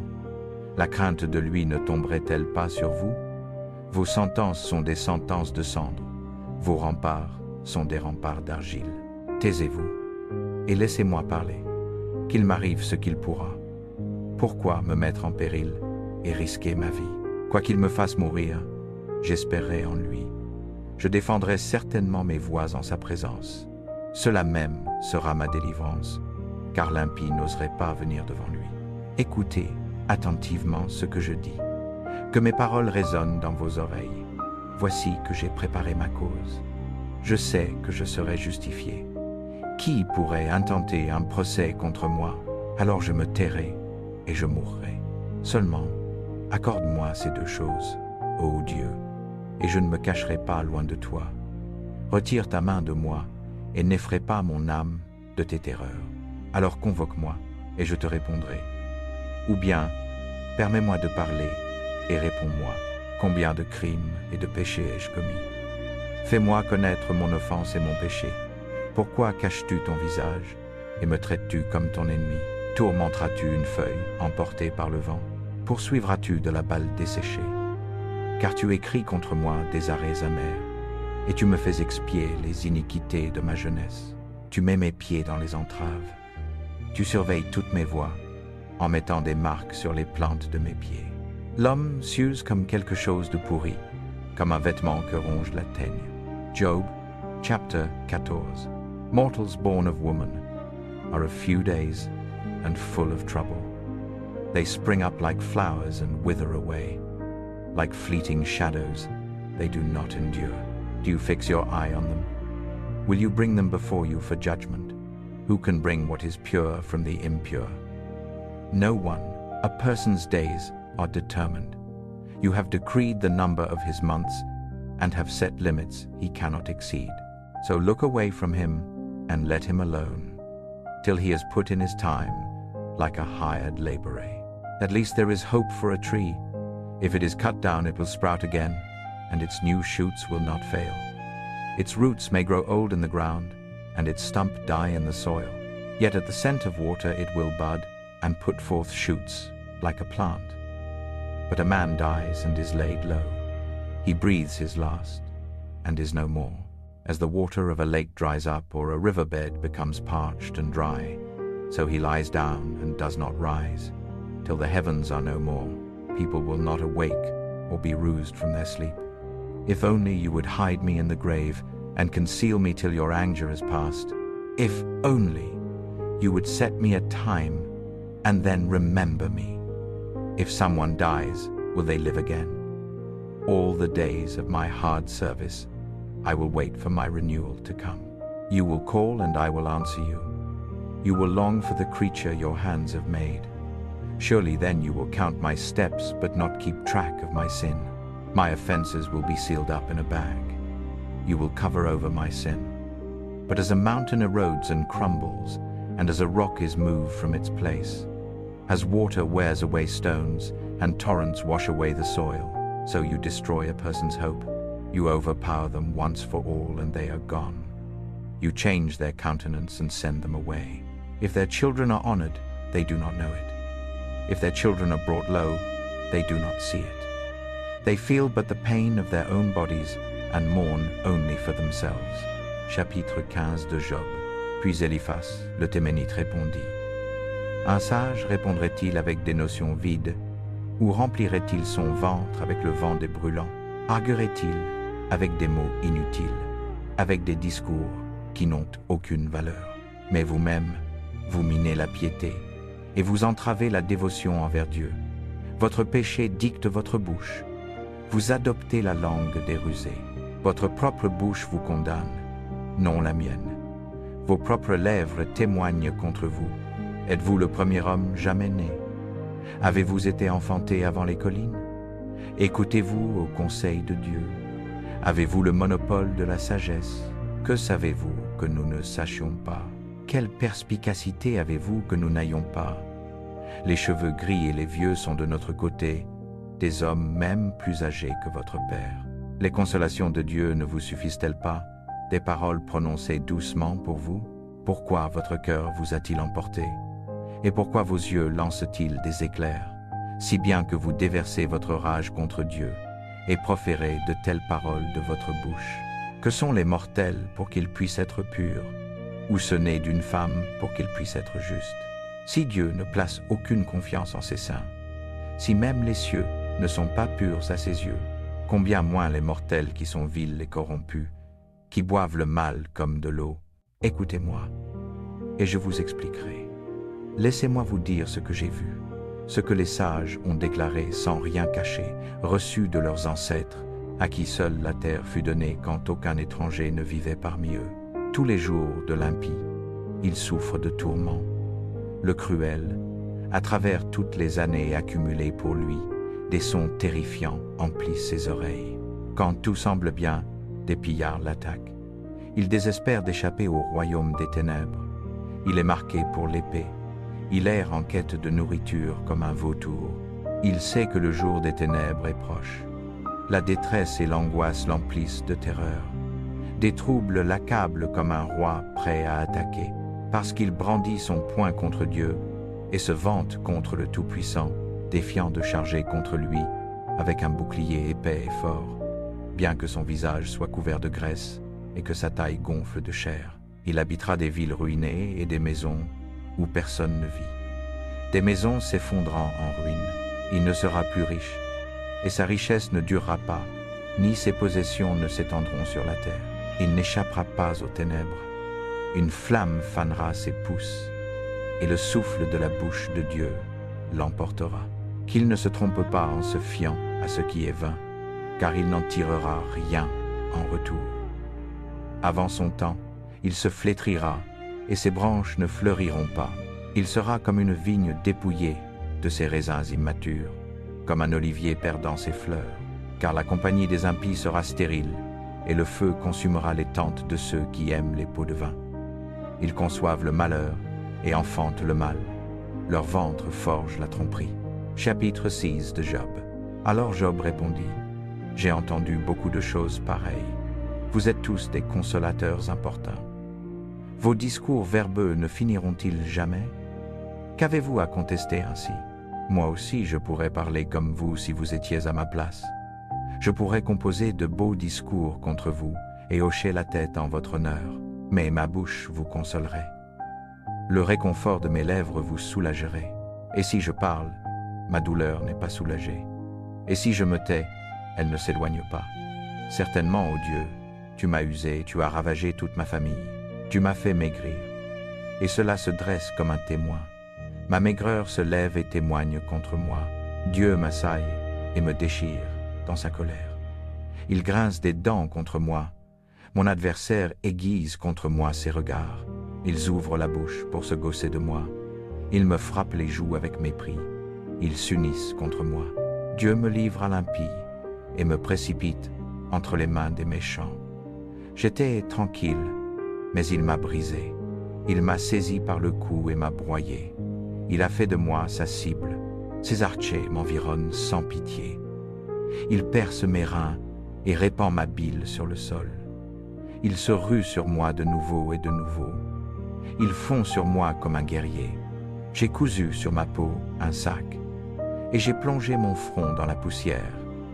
La crainte de lui ne tomberait-elle pas sur vous? Vos sentences sont des sentences de cendre, vos remparts sont des remparts d'argile. Taisez-vous et laissez-moi parler, qu'il m'arrive ce qu'il pourra. Pourquoi me mettre en péril et risquer ma vie? Quoi qu'il me fasse mourir, j'espérerai en lui. Je défendrai certainement mes voies en sa présence. Cela même sera ma délivrance, car l'impie n'oserait pas venir devant lui. Écoutez attentivement ce que je dis, que mes paroles résonnent dans vos oreilles. Voici que j'ai préparé ma cause. Je sais que je serai justifié. Qui pourrait intenter un procès contre moi? Alors je me tairai et je mourrai. Seulement, accorde-moi ces deux choses, ô Dieu, et je ne me cacherai pas loin de toi. Retire ta main de moi et n'effraie pas mon âme de tes terreurs. Alors convoque-moi et je te répondrai. Ou bien, permets-moi de parler et réponds-moi. Combien de crimes et de péchés ai-je commis? Fais-moi connaître mon offense et mon péché. Pourquoi caches-tu ton visage et me traites-tu comme ton ennemi? Tourmenteras-tu une feuille emportée par le vent? Poursuivras-tu de la balle desséchée? Car tu écris contre moi des arrêts amers, et tu me fais expier les iniquités de ma jeunesse. Tu mets mes pieds dans les entraves. Tu surveilles toutes mes voies, en mettant des marques sur les plantes de mes pieds. L'homme s'use comme quelque chose de pourri, comme un vêtement que ronge la teigne. Job, chapter 14. Mortals born of woman are a few days and full of trouble. They spring up like flowers and wither away. Like fleeting shadows, they do not endure. Do you fix your eye on them? Will you bring them before you for judgment? Who can bring what is pure from the impure? No one. A person's days are determined. You have decreed the number of his months and have set limits he cannot exceed. So look away from him and let him alone, till he has put in his time like a hired laborer. At least there is hope for a tree. If it is cut down, it will sprout again, and its new shoots will not fail. Its roots may grow old in the ground, and its stump die in the soil. Yet at the scent of water it will bud and put forth shoots like a plant. But a man dies and is laid low. He breathes his last and is no more. As the water of a lake dries up or a riverbed becomes parched and dry, so he lies down and does not rise. Till the heavens are no more, people will not awake or be roused from their sleep. If only you would hide me in the grave and conceal me till your anger is past. If only you would set me a time and then remember me. If someone dies, will they live again? All the days of my hard service, I will wait for my renewal to come. You will call and I will answer you. You will long for the creature your hands have made. Surely then you will count my steps but not keep track of my sin. My offenses will be sealed up in a bag. You will cover over my sin. But as a mountain erodes and crumbles, and as a rock is moved from its place, as water wears away stones, and torrents wash away the soil, so you destroy a person's hope. You overpower them once for all, and they are gone. You change their countenance and send them away. If their children are honored, they do not know it. If their children are brought low, they do not see it. They feel but the pain of their own bodies and mourn only for themselves. Chapitre 15 de Job. Puis Eliphaz, le Théménite, répondit. Un sage répondrait-il avec des notions vides, ou remplirait-il son ventre avec le vent des brûlants? Arguerait-il avec des mots inutiles, avec des discours qui n'ont aucune valeur? Mais vous-même, vous minez la piété, et vous entravez la dévotion envers Dieu. Votre péché dicte votre bouche. Vous adoptez la langue des rusés. Votre propre bouche vous condamne, non la mienne. Vos propres lèvres témoignent contre vous. Êtes-vous le premier homme jamais né? Avez-vous été enfanté avant les collines? Écoutez-vous au conseil de Dieu? Avez-vous le monopole de la sagesse? Que savez-vous que nous ne sachions pas? Quelle perspicacité avez-vous que nous n'ayons pas? Les cheveux gris et les vieux sont de notre côté, des hommes même plus âgés que votre Père. Les consolations de Dieu ne vous suffisent-elles pas? Des paroles prononcées doucement pour vous? Pourquoi votre cœur vous a-t-il emporté? Et pourquoi vos yeux lancent-ils des éclairs, si bien que vous déversez votre rage contre Dieu et proférez de telles paroles de votre bouche? Que sont les mortels pour qu'ils puissent être purs, ou ce né d'une femme pour qu'il puisse être juste? Si Dieu ne place aucune confiance en ses saints, si même les cieux ne sont pas purs à ses yeux, combien moins les mortels qui sont vils et corrompus, qui boivent le mal comme de l'eau? Écoutez-moi, et je vous expliquerai. Laissez-moi vous dire ce que j'ai vu, ce que les sages ont déclaré sans rien cacher, reçu de leurs ancêtres, à qui seule la terre fut donnée quand aucun étranger ne vivait parmi eux. Tous les jours de l'impie, il souffre de tourments. Le cruel, à travers toutes les années accumulées pour lui, des sons terrifiants emplissent ses oreilles. Quand tout semble bien, des pillards l'attaquent. Il désespère d'échapper au royaume des ténèbres. Il est marqué pour l'épée. Il erre en quête de nourriture comme un vautour. Il sait que le jour des ténèbres est proche. La détresse et l'angoisse l'emplissent de terreur. Des troubles l'accablent comme un roi prêt à attaquer, parce qu'il brandit son poing contre Dieu et se vante contre le Tout-Puissant, défiant de charger contre lui avec un bouclier épais et fort. Bien que son visage soit couvert de graisse et que sa taille gonfle de chair, il habitera des villes ruinées et des maisons où personne ne vit. Des maisons s'effondrant en ruine, il ne sera plus riche, et sa richesse ne durera pas, ni ses possessions ne s'étendront sur la terre. Il n'échappera pas aux ténèbres. Une flamme fanera ses pouces, et le souffle de la bouche de Dieu l'emportera. Qu'il ne se trompe pas en se fiant à ce qui est vain, car il n'en tirera rien en retour. Avant son temps, il se flétrira, et ses branches ne fleuriront pas. Il sera comme une vigne dépouillée de ses raisins immatures, comme un olivier perdant ses fleurs, car la compagnie des impies sera stérile, et le feu consumera les tentes de ceux qui aiment les pots de vin. Ils conçoivent le malheur et enfantent le mal. Leur ventre forge la tromperie. Chapitre 6 de Job. Alors Job répondit, « J'ai entendu beaucoup de choses pareilles. Vous êtes tous des consolateurs importuns. Vos discours verbeux ne finiront-ils jamais? Qu'avez-vous à contester ainsi? Moi aussi je pourrais parler comme vous si vous étiez à ma place. Je pourrais composer de beaux discours contre vous et hocher la tête en votre honneur, mais ma bouche vous consolerait. Le réconfort de mes lèvres vous soulagerait. Et si je parle, ma douleur n'est pas soulagée. Et si je me tais, elle ne s'éloigne pas. Certainement, ô Dieu, tu m'as usé, tu as ravagé toute ma famille, tu m'as fait maigrir. Et cela se dresse comme un témoin. Ma maigreur se lève et témoigne contre moi. Dieu m'assaille et me déchire dans sa colère. Il grince des dents contre moi. Mon adversaire aiguise contre moi ses regards. Ils ouvrent la bouche pour se gausser de moi. Ils me frappent les joues avec mépris. Ils s'unissent contre moi. Dieu me livre à l'impie et me précipite entre les mains des méchants. J'étais tranquille, mais il m'a brisé. Il m'a saisi par le cou et m'a broyé. Il a fait de moi sa cible. Ses archers m'environnent sans pitié. Il perce mes reins et répand ma bile sur le sol. Il se rue sur moi de nouveau et de nouveau. Il fond sur moi comme un guerrier. J'ai cousu sur ma peau un sac, et j'ai plongé mon front dans la poussière.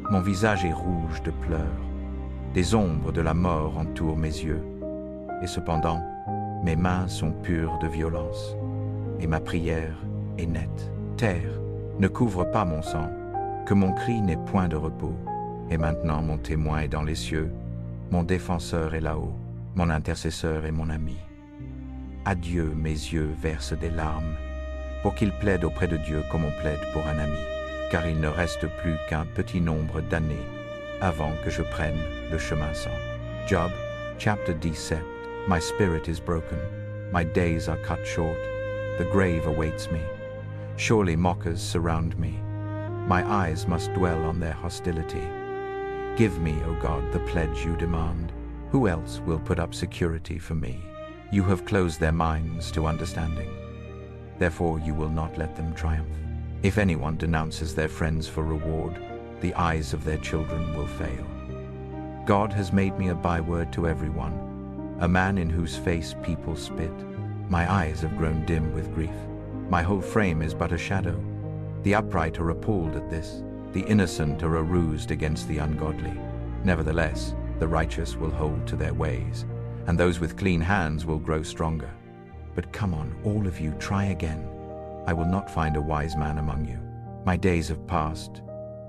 Mon visage est rouge de pleurs. Des ombres de la mort entourent mes yeux. Et cependant, mes mains sont pures de violence, et ma prière est nette. Terre, ne couvre pas mon sang, que mon cri n'ait point de repos. Et maintenant mon témoin est dans les cieux, mon défenseur est là-haut, mon intercesseur est mon ami. Adieu, mes yeux versent des larmes, pour qu'ils plaident auprès de Dieu comme on plaide pour un ami, car il ne reste plus qu'un petit nombre d'années avant que je prenne le chemin sans. Job, chapter 17. My spirit is broken, my days are cut short, the grave awaits me. Surely mockers surround me. My eyes must dwell on their hostility. Give me, O God, the pledge you demand. Who else will put up security for me? You have closed their minds to understanding. Therefore you will not let them triumph. If anyone denounces their friends for reward, the eyes of their children will fail. God has made me a byword to everyone, a man in whose face people spit. My eyes have grown dim with grief. My whole frame is but a shadow. The upright are appalled at this. The innocent are aroused against the ungodly. Nevertheless, the righteous will hold to their ways, and those with clean hands will grow stronger. But come on, all of you, try again. I will not find a wise man among you. My days have passed.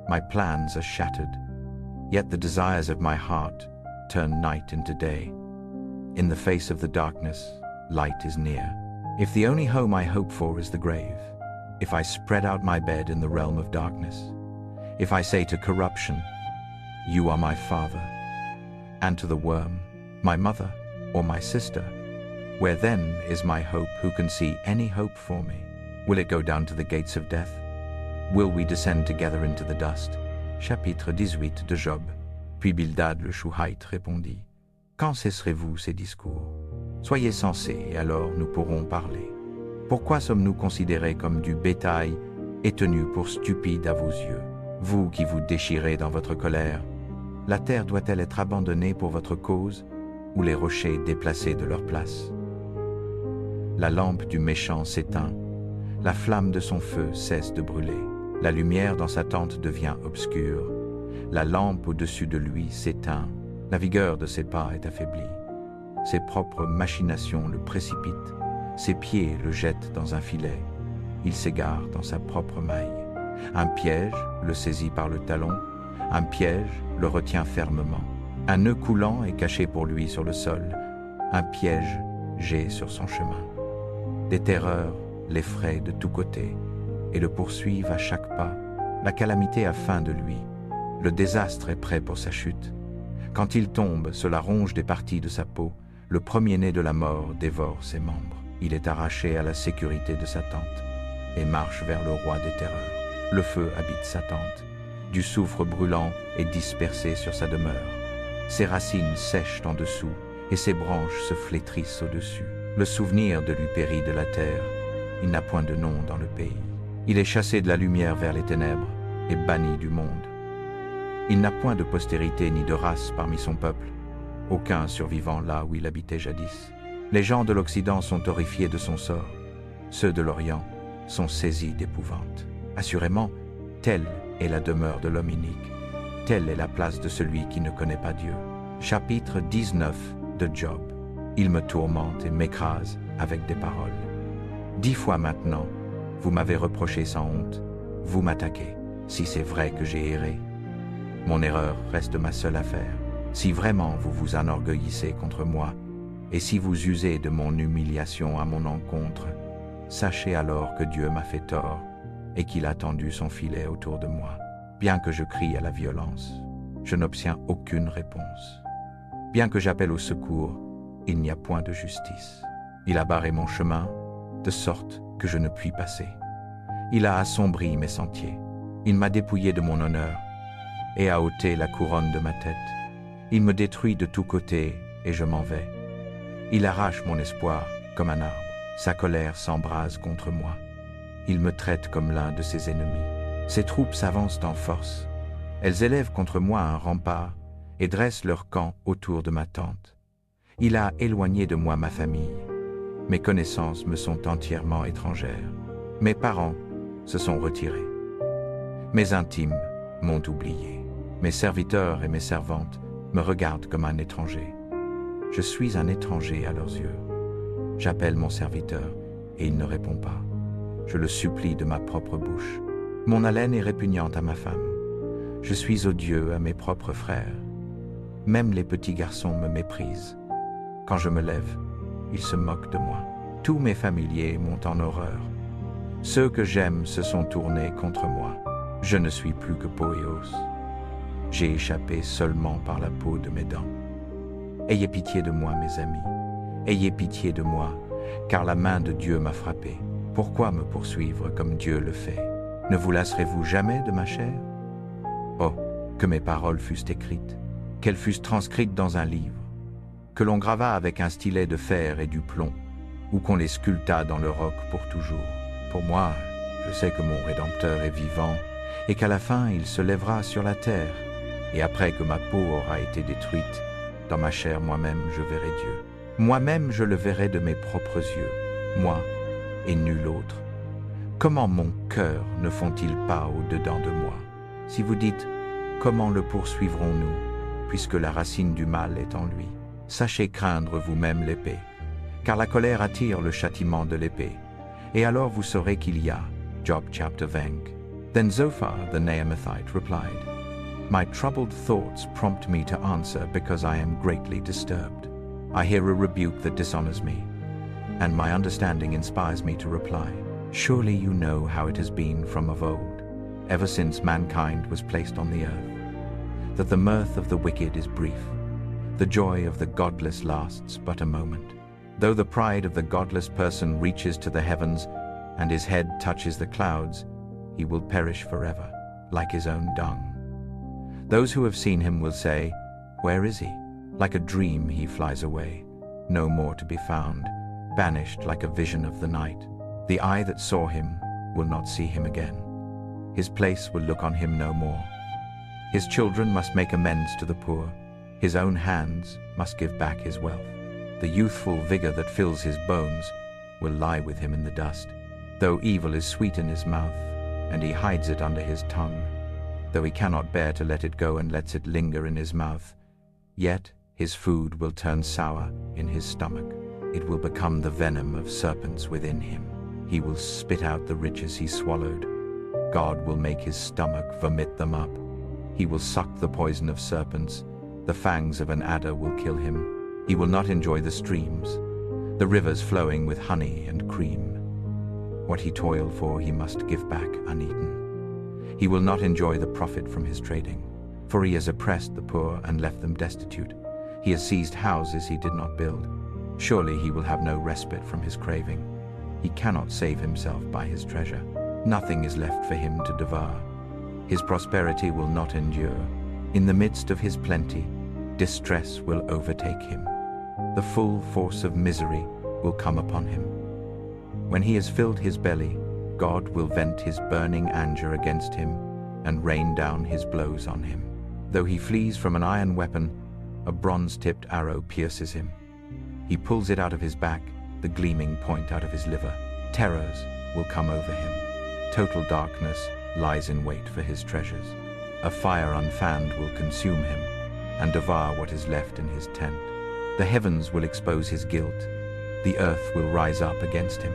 My plans are shattered. Yet the desires of my heart turn night into day. In the face of the darkness, light is near. If the only home I hope for is the grave, if I spread out my bed in the realm of darkness, if I say to corruption, "You are my father," and to the worm, "My mother," or "My sister," where then is my hope? Who can see any hope for me? Will it go down to the gates of death? Will we descend together into the dust? Chapitre 18 de Job. Puis Bildad le Shuhite répondit: Quand cesserez-vous ces discours? Soyez sensés, et alors nous pourrons parler. Pourquoi sommes-nous considérés comme du bétail et tenus pour stupides à vos yeux? Vous qui vous déchirez dans votre colère, la terre doit-elle être abandonnée pour votre cause, ou les rochers déplacés de leur place? La lampe du méchant s'éteint, la flamme de son feu cesse de brûler, la lumière dans sa tente devient obscure, la lampe au-dessus de lui s'éteint, la vigueur de ses pas est affaiblie. Ses propres machinations le précipitent, ses pieds le jettent dans un filet, il s'égare dans sa propre maille. Un piège le saisit par le talon, un piège le retient fermement. Un nœud coulant est caché pour lui sur le sol, un piège gît sur son chemin. Des terreurs l'effraient de tous côtés et le poursuivent à chaque pas. La calamité a faim de lui, le désastre est prêt pour sa chute. Quand il tombe, cela ronge des parties de sa peau, le premier-né de la mort dévore ses membres. Il est arraché à la sécurité de sa tente et marche vers le roi des terreurs. Le feu habite sa tente, du soufre brûlant est dispersé sur sa demeure. Ses racines sèchent en dessous et ses branches se flétrissent au-dessus. Le souvenir de lui périt de la terre, il n'a point de nom dans le pays. Il est chassé de la lumière vers les ténèbres et banni du monde. Il n'a point de postérité ni de race parmi son peuple, aucun survivant là où il habitait jadis. Les gens de l'Occident sont horrifiés de son sort, ceux de l'Orient sont saisis d'épouvante. Assurément, telle est la demeure de l'homme inique, telle est la place de celui qui ne connaît pas Dieu. Chapitre 19 de Job. Il me tourmente et m'écrase avec des paroles. 10 fois maintenant, vous m'avez reproché sans honte, vous m'attaquez, si c'est vrai que j'ai erré. Mon erreur reste ma seule affaire. Si vraiment vous vous enorgueillissez contre moi, et si vous usez de mon humiliation à mon encontre, sachez alors que Dieu m'a fait tort, et qu'il a tendu son filet autour de moi. Bien que je crie à la violence, je n'obtiens aucune réponse. Bien que j'appelle au secours, il n'y a point de justice. Il a barré mon chemin, de sorte que je ne puis passer. Il a assombri mes sentiers. Il m'a dépouillé de mon honneur et a ôté la couronne de ma tête. Il me détruit de tous côtés et je m'en vais. Il arrache mon espoir comme un arbre. Sa colère s'embrase contre moi. Il me traite comme l'un de ses ennemis. Ses troupes s'avancent en force. Elles élèvent contre moi un rempart et dressent leur camp autour de ma tente. Il a éloigné de moi ma famille. Mes connaissances me sont entièrement étrangères. Mes parents se sont retirés. Mes intimes m'ont oublié. Mes serviteurs et mes servantes me regardent comme un étranger. Je suis un étranger à leurs yeux. J'appelle mon serviteur et il ne répond pas. Je le supplie de ma propre bouche. Mon haleine est répugnante à ma femme. Je suis odieux à mes propres frères. Même les petits garçons me méprisent. Quand je me lève, ils se moquent de moi. Tous mes familiers m'ont en horreur. Ceux que j'aime se sont tournés contre moi. Je ne suis plus que peau et os. J'ai échappé seulement par la peau de mes dents. Ayez pitié de moi, mes amis. Ayez pitié de moi, car la main de Dieu m'a frappé. Pourquoi me poursuivre comme Dieu le fait? Ne vous lasserez-vous jamais de ma chair? Oh, que mes paroles fussent écrites, qu'elles fussent transcrites dans un livre, que l'on gravât avec un stylet de fer et du plomb, ou qu'on les sculptât dans le roc pour toujours. Pour moi, je sais que mon Rédempteur est vivant, et qu'à la fin il se lèvera sur la terre, et après que ma peau aura été détruite, dans ma chair moi-même je verrai Dieu. Moi-même je le verrai de mes propres yeux, moi et nul autre. Comment mon cœur ne font-ils pas au-dedans de moi? Si vous dites, comment le poursuivrons-nous, puisque la racine du mal est en lui? Sachez craindre vous-même l'épée, car la colère attire le châtiment de l'épée. Et alors vous saurez qu'il y a. Job chapter 20. Then Zophar the Naamathite replied, My troubled thoughts prompt me to answer because I am greatly disturbed. I hear a rebuke that dishonors me, and my understanding inspires me to reply. Surely you know how it has been from of old, ever since mankind was placed on the earth, that the mirth of the wicked is brief, the joy of the godless lasts but a moment. Though the pride of the godless person reaches to the heavens, and his head touches the clouds, he will perish forever, like his own dung. Those who have seen him will say, Where is he? Like a dream he flies away, no more to be found, banished like a vision of the night. The eye that saw him will not see him again. His place will look on him no more. His children must make amends to the poor. His own hands must give back his wealth. The youthful vigor that fills his bones will lie with him in the dust. Though evil is sweet in his mouth, and he hides it under his tongue, though he cannot bear to let it go and lets it linger in his mouth, yet his food will turn sour in his stomach. It will become the venom of serpents within him. He will spit out the riches he swallowed. God will make his stomach vomit them up. He will suck the poison of serpents. The fangs of an adder will kill him. He will not enjoy the streams, the rivers flowing with honey and cream. What he toiled for he must give back uneaten. He will not enjoy the profit from his trading, for he has oppressed the poor and left them destitute. He has seized houses he did not build. Surely he will have no respite from his craving. He cannot save himself by his treasure. Nothing is left for him to devour. His prosperity will not endure. In the midst of his plenty, distress will overtake him. The full force of misery will come upon him. When he has filled his belly, God will vent his burning anger against him and rain down his blows on him. Though he flees from an iron weapon, a bronze-tipped arrow pierces him. He pulls it out of his back, the gleaming point out of his liver. Terrors will come over him. Total darkness lies in wait for his treasures. A fire unfanned will consume him and devour what is left in his tent. The heavens will expose his guilt. The earth will rise up against him.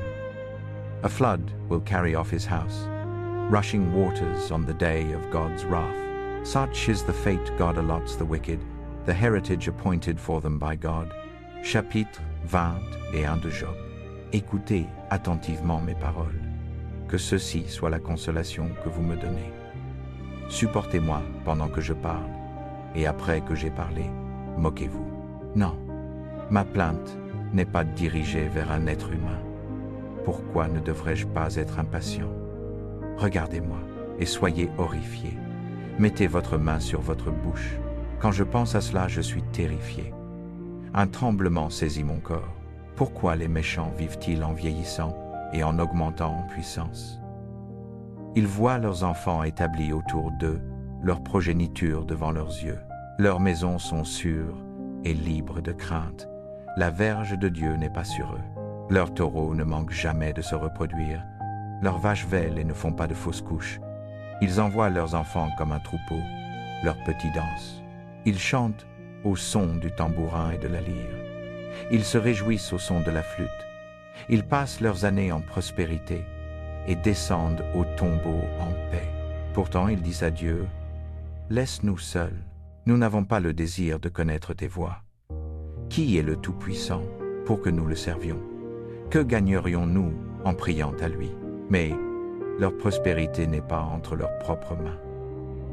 A flood will carry off his house, rushing waters on the day of God's wrath. Such is the fate God allots the wicked, the heritage appointed for them by God. Chapitre 21 de Job. Écoutez attentivement mes paroles. Que ceci soit la consolation que vous me donnez. Supportez-moi pendant que je parle, et après que j'ai parlé, moquez-vous. Non, ma plainte n'est pas dirigée vers un être humain. Pourquoi ne devrais-je pas être impatient? Regardez-moi et soyez horrifiés. Mettez votre main sur votre bouche. Quand je pense à cela, je suis terrifié. Un tremblement saisit mon corps. Pourquoi les méchants vivent-ils en vieillissant et en augmentant en puissance? Ils voient leurs enfants établis autour d'eux, leur progéniture devant leurs yeux. Leurs maisons sont sûres et libres de crainte. La verge de Dieu n'est pas sur eux. Leurs taureaux ne manquent jamais de se reproduire. Leurs vaches vêlent et ne font pas de fausses couches. Ils envoient leurs enfants comme un troupeau. Leurs petits dansent. Ils chantent au son du tambourin et de la lyre. Ils se réjouissent au son de la flûte. Ils passent leurs années en prospérité et descendent au tombeau en paix. Pourtant, ils disent à Dieu, « Laisse-nous seuls, nous n'avons pas le désir de connaître tes voies. Qui est le Tout-Puissant pour que nous le servions? Que gagnerions-nous en priant à lui? Mais leur prospérité n'est pas entre leurs propres mains.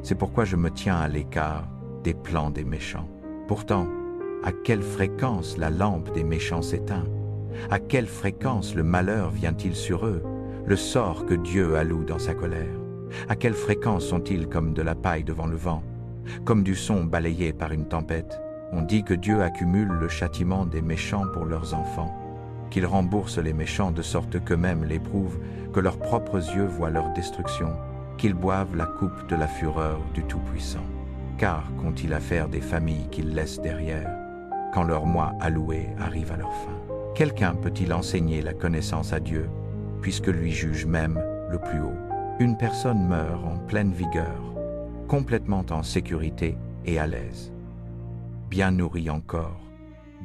C'est pourquoi je me tiens à l'écart des plans des méchants. Pourtant, à quelle fréquence la lampe des méchants s'éteint? À quelle fréquence le malheur vient-il sur eux, le sort que Dieu alloue dans sa colère? À quelle fréquence sont-ils comme de la paille devant le vent, comme du son balayé par une tempête? On dit que Dieu accumule le châtiment des méchants pour leurs enfants, qu'il rembourse les méchants de sorte qu'eux-mêmes l'éprouvent, que leurs propres yeux voient leur destruction, qu'ils boivent la coupe de la fureur du Tout-Puissant. Car qu'ont-ils à faire des familles qu'ils laissent derrière, quand leur mois alloué arrive à leur fin? Quelqu'un peut-il enseigner la connaissance à Dieu, puisque lui juge même le plus haut? Une personne meurt en pleine vigueur, complètement en sécurité et à l'aise, bien nourri encore,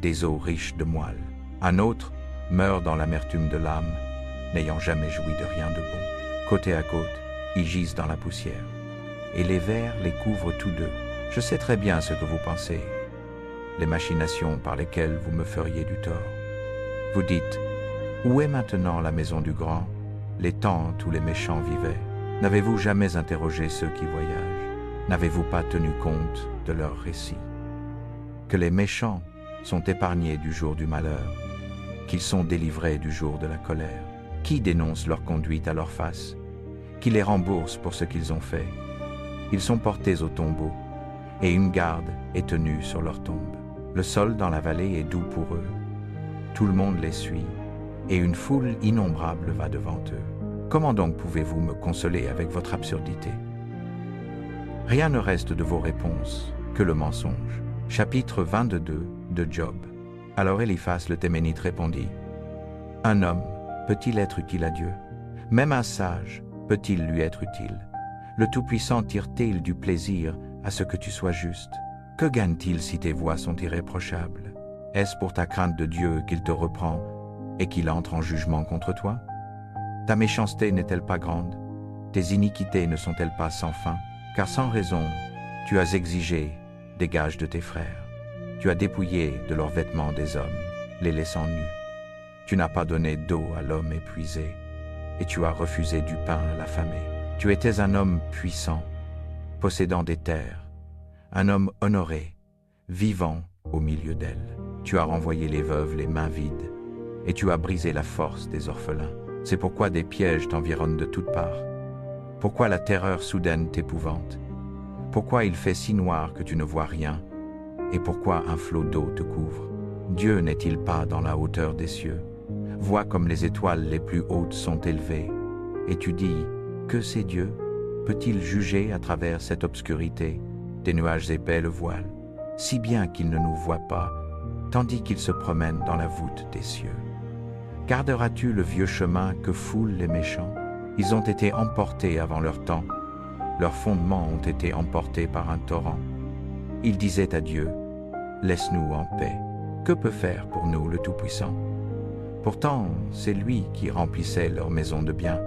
des os riches de moelle. Un autre meurt dans l'amertume de l'âme, n'ayant jamais joui de rien de bon. Côte à côte, ils gisent dans la poussière, et les vers les couvrent tous deux. Je sais très bien ce que vous pensez, les machinations par lesquelles vous me feriez du tort. Vous dites, où est maintenant la maison du grand, les tentes où les méchants vivaient? N'avez-vous jamais interrogé ceux qui voyagent? N'avez-vous pas tenu compte de leurs récits? Que les méchants sont épargnés du jour du malheur, qu'ils sont délivrés du jour de la colère. Qui dénonce leur conduite à leur face? Qui les rembourse pour ce qu'ils ont fait? Ils sont portés au tombeau, et une garde est tenue sur leur tombe. Le sol dans la vallée est doux pour eux. Tout le monde les suit, et une foule innombrable va devant eux. Comment donc pouvez-vous me consoler avec votre absurdité? Rien ne reste de vos réponses que le mensonge. Chapitre 22 de Job. Alors Éliphaz le Théménite répondit, « Un homme peut-il être utile à Dieu? Même un sage peut-il lui être utile? Le Tout-Puissant tire-t-il du plaisir à ce que tu sois juste? Que gagne-t-il si tes voies sont irréprochables? Est-ce pour ta crainte de Dieu qu'il te reprend et qu'il entre en jugement contre toi? Ta méchanceté n'est-elle pas grande? Tes iniquités ne sont-elles pas sans fin? Car sans raison, tu as exigé des gages de tes frères. Tu as dépouillé de leurs vêtements des hommes, les laissant nus. Tu n'as pas donné d'eau à l'homme épuisé, et tu as refusé du pain à l'affamé. Tu étais un homme puissant, possédant des terres, un homme honoré, vivant au milieu d'elles. Tu as renvoyé les veuves les mains vides, et tu as brisé la force des orphelins. C'est pourquoi des pièges t'environnent de toutes parts. Pourquoi la terreur soudaine t'épouvante? Pourquoi il fait si noir que tu ne vois rien? Et pourquoi un flot d'eau te couvre? Dieu n'est-il pas dans la hauteur des cieux? Vois comme les étoiles les plus hautes sont élevées. Et tu dis, que c'est Dieu? Peut-il juger à travers cette obscurité? Des nuages épais le voilent, si bien qu'il ne nous voit pas, tandis qu'il se promène dans la voûte des cieux. Garderas-tu le vieux chemin que foulent les méchants? Ils ont été emportés avant leur temps. Leurs fondements ont été emportés par un torrent. Ils disaient à Dieu, « Laisse-nous en paix. Que peut faire pour nous le Tout-Puissant? » Pourtant, c'est lui qui remplissait leur maison de biens.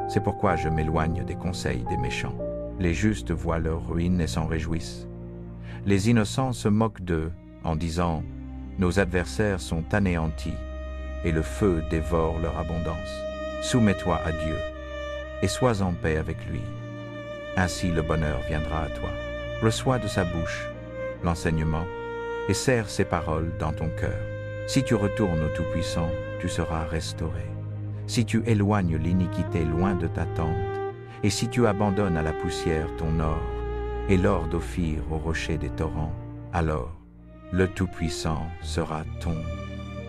C'est pourquoi je m'éloigne des conseils des méchants. Les justes voient leur ruine et s'en réjouissent. Les innocents se moquent d'eux en disant, « Nos adversaires sont anéantis, et le feu dévore leur abondance. » Soumets-toi à Dieu, et sois en paix avec lui. Ainsi le bonheur viendra à toi. Reçois de sa bouche l'enseignement, et serre ses paroles dans ton cœur. Si tu retournes au Tout-Puissant, tu seras restauré. Si tu éloignes l'iniquité loin de ta tente, et si tu abandonnes à la poussière ton or, et l'or d'Ophir au rocher des torrents, alors le Tout-Puissant sera ton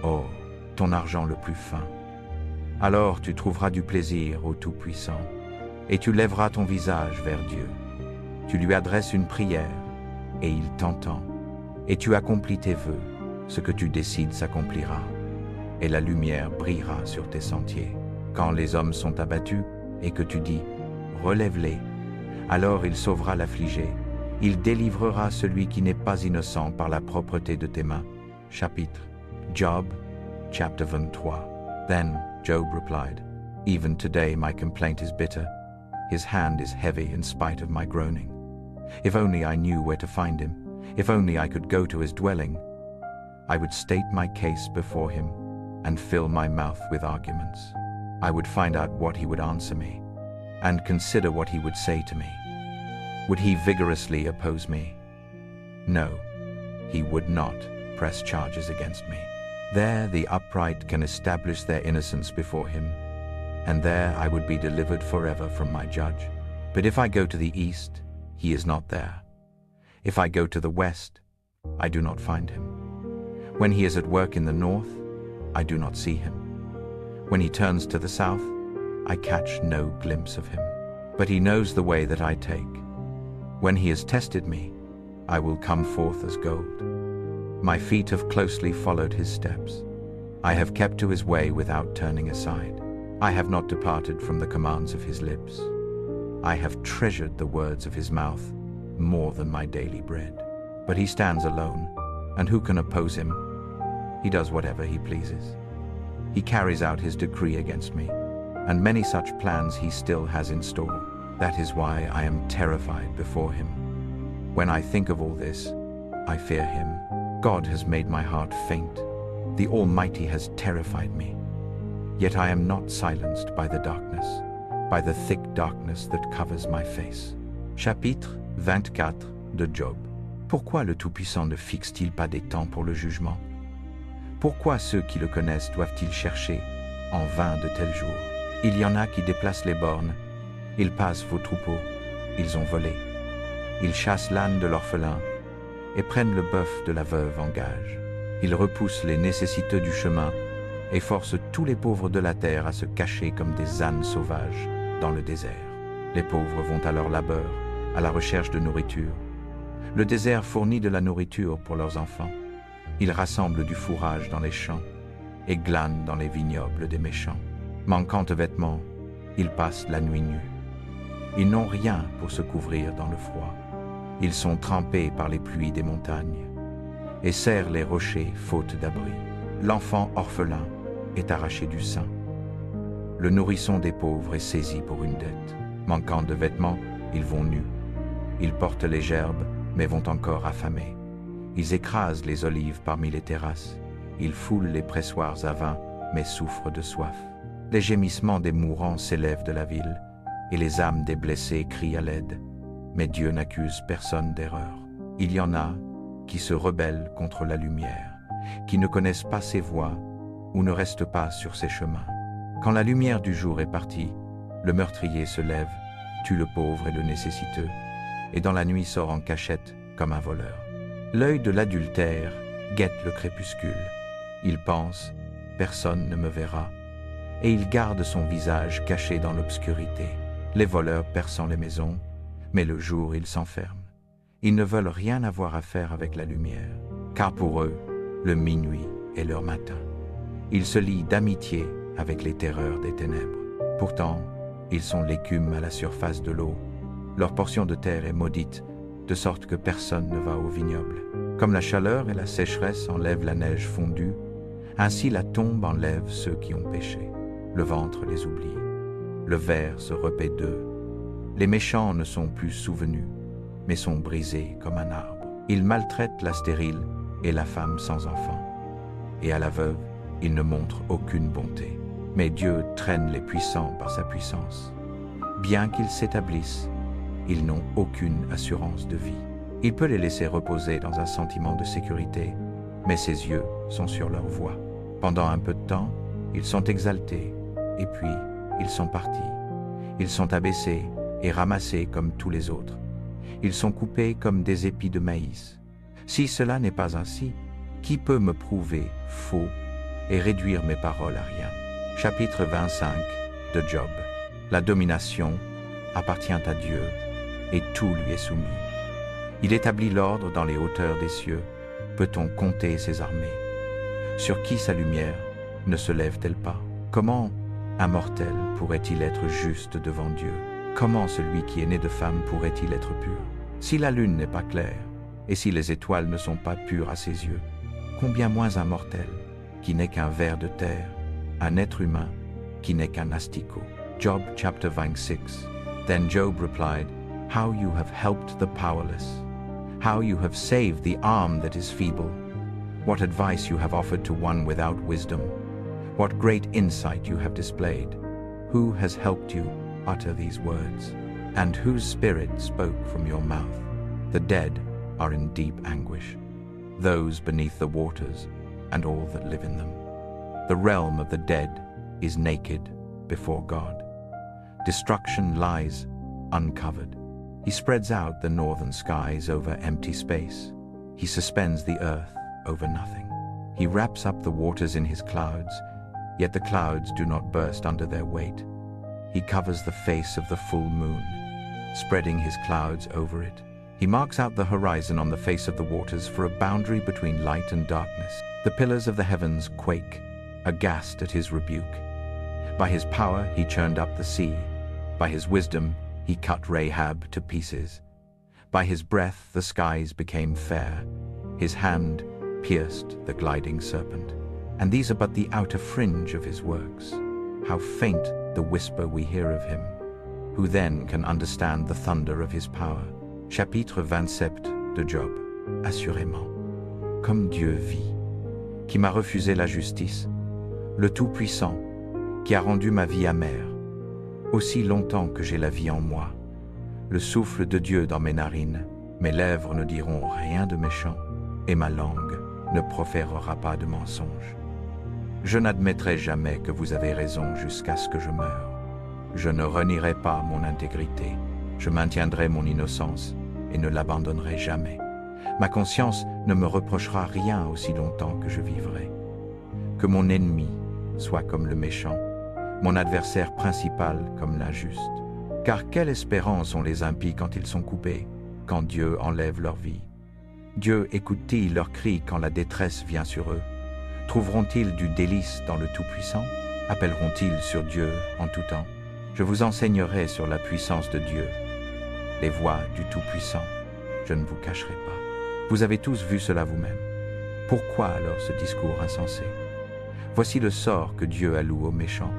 or, ton argent le plus fin. Alors tu trouveras du plaisir au Tout-Puissant, et tu lèveras ton visage vers Dieu. Tu lui adresses une prière, et il t'entend, et tu accomplis tes vœux. Ce que tu décides s'accomplira, et la lumière brillera sur tes sentiers. Quand les hommes sont abattus, et que tu dis, relève-les, alors il sauvera l'affligé, il délivrera celui qui n'est pas innocent par la propreté de tes mains. Chapitre Job, chapter 23. Then Job replied, Even today my complaint is bitter. His hand is heavy in spite of my groaning. If only I knew where to find him, if only I could go to his dwelling, I would state my case before him and fill my mouth with arguments. I would find out what he would answer me and consider what he would say to me. Would he vigorously oppose me? No, he would not press charges against me. There the upright can establish their innocence before him, and there I would be delivered forever from my judge. But if I go to the east, he is not there. If I go to the west, I do not find him. When he is at work in the north, I do not see him. When he turns to the south, I catch no glimpse of him. But he knows the way that I take. When he has tested me, I will come forth as gold. My feet have closely followed his steps. I have kept to his way without turning aside. I have not departed from the commands of his lips. I have treasured the words of his mouth more than my daily bread. But he stands alone, and who can oppose him? He does whatever he pleases. He carries out his decree against me, and many such plans he still has in store. That is why I am terrified before him. When I think of all this, I fear him. God has made my heart faint. The Almighty has terrified me. Yet I am not silenced by the darkness, by the thick darkness that covers my face. Chapitre 24 de Job. Pourquoi le Tout-Puissant ne fixe-t-il pas des temps pour le jugement? Pourquoi ceux qui le connaissent doivent-ils chercher en vain de tels jours? Il y en a qui déplacent les bornes, ils passent vos troupeaux, ils ont volé. Ils chassent l'âne de l'orphelin et prennent le bœuf de la veuve en gage. Ils repoussent les nécessiteux du chemin et forcent tous les pauvres de la terre à se cacher comme des ânes sauvages dans le désert. Les pauvres vont à leur labeur, à la recherche de nourriture. Le désert fournit de la nourriture pour leurs enfants. Ils rassemblent du fourrage dans les champs et glanent dans les vignobles des méchants. Manquant de vêtements, ils passent la nuit nus. Ils n'ont rien pour se couvrir dans le froid. Ils sont trempés par les pluies des montagnes et serrent les rochers faute d'abri. L'enfant orphelin est arraché du sein. Le nourrisson des pauvres est saisi pour une dette. Manquant de vêtements, ils vont nus. Ils portent les gerbes, mais vont encore affamés. Ils écrasent les olives parmi les terrasses. Ils foulent les pressoirs à vin, mais souffrent de soif. Les gémissements des mourants s'élèvent de la ville, et les âmes des blessés crient à l'aide. Mais Dieu n'accuse personne d'erreur. Il y en a qui se rebellent contre la lumière, qui ne connaissent pas ses voies ou ne restent pas sur ses chemins. Quand la lumière du jour est partie, le meurtrier se lève, tue le pauvre et le nécessiteux, et dans la nuit sort en cachette comme un voleur. L'œil de l'adultère guette le crépuscule. Il pense, personne ne me verra, et il garde son visage caché dans l'obscurité. Les voleurs perçant les maisons, mais le jour ils s'enferment. Ils ne veulent rien avoir à faire avec la lumière, car pour eux, le minuit est leur matin. Ils se lient d'amitié avec les terreurs des ténèbres. Pourtant, ils sont l'écume à la surface de l'eau. Leur portion de terre est maudite, de sorte que personne ne va au vignoble. Comme la chaleur et la sécheresse enlèvent la neige fondue, ainsi la tombe enlève ceux qui ont péché. Le ventre les oublie. Le ver se repaît d'eux. Les méchants ne sont plus souvenus, mais sont brisés comme un arbre. Ils maltraitent la stérile et la femme sans enfant. Et à la veuve, ils ne montrent aucune bonté. Mais Dieu traîne les puissants par sa puissance. Bien qu'ils s'établissent, ils n'ont aucune assurance de vie. Il peut les laisser reposer dans un sentiment de sécurité, mais ses yeux sont sur leur voie. Pendant un peu de temps, ils sont exaltés, et puis ils sont partis. Ils sont abaissés et ramassés comme tous les autres. Ils sont coupés comme des épis de maïs. Si cela n'est pas ainsi, qui peut me prouver faux et réduire mes paroles à rien? Chapitre 25 de Job. La domination appartient à Dieu et tout lui est soumis. Il établit l'ordre dans les hauteurs des cieux. Peut-on compter ses armées? Sur qui sa lumière ne se lève-t-elle pas? Comment un mortel pourrait-il être juste devant Dieu? Comment celui qui est né de femme pourrait-il être pur? Si la lune n'est pas claire, et si les étoiles ne sont pas pures à ses yeux, combien moins un mortel, qui n'est qu'un ver de terre, un être humain, qui n'est qu'un asticot. Job chapter 26. Then Job replied, How you have helped the powerless, how you have saved the arm that is feeble. What advice you have offered to one without wisdom. What great insight you have displayed. Who has helped you utter these words? And whose spirit spoke from your mouth? The dead are in deep anguish, those beneath the waters and all that live in them. The realm of the dead is naked before God. Destruction lies uncovered. He spreads out the northern skies over empty space. He suspends the earth over nothing. He wraps up the waters in his clouds, yet the clouds do not burst under their weight. He covers the face of the full moon, spreading his clouds over it. He marks out the horizon on the face of the waters for a boundary between light and darkness. The pillars of the heavens quake, aghast at his rebuke. By his power he churned up the sea. By his wisdom he cut Rahab to pieces. By his breath the skies became fair. His hand pierced the gliding serpent. And these are but the outer fringe of his works. How faint the whisper we hear of him. Who then can understand the thunder of his power? Chapitre 27 de Job. Assurément, comme Dieu vit, qui m'a refusé la justice, le Tout-Puissant, qui a rendu ma vie amère, aussi longtemps que j'ai la vie en moi, le souffle de Dieu dans mes narines, mes lèvres ne diront rien de méchant, et ma langue ne proférera pas de mensonge. Je n'admettrai jamais que vous avez raison jusqu'à ce que je meure. Je ne renierai pas mon intégrité, je maintiendrai mon innocence et ne l'abandonnerai jamais. Ma conscience ne me reprochera rien aussi longtemps que je vivrai. Que mon ennemi soit comme le méchant, mon adversaire principal comme l'injuste. Car quelle espérance ont les impies quand ils sont coupés, quand Dieu enlève leur vie? Dieu écoute-t-il leurs cris quand la détresse vient sur eux? Trouveront-ils du délice dans le Tout-Puissant? Appelleront-ils sur Dieu en tout temps? Je vous enseignerai sur la puissance de Dieu, les voies du Tout-Puissant. Je ne vous cacherai pas. Vous avez tous vu cela vous-même. Pourquoi alors ce discours insensé? Voici le sort que Dieu alloue aux méchants,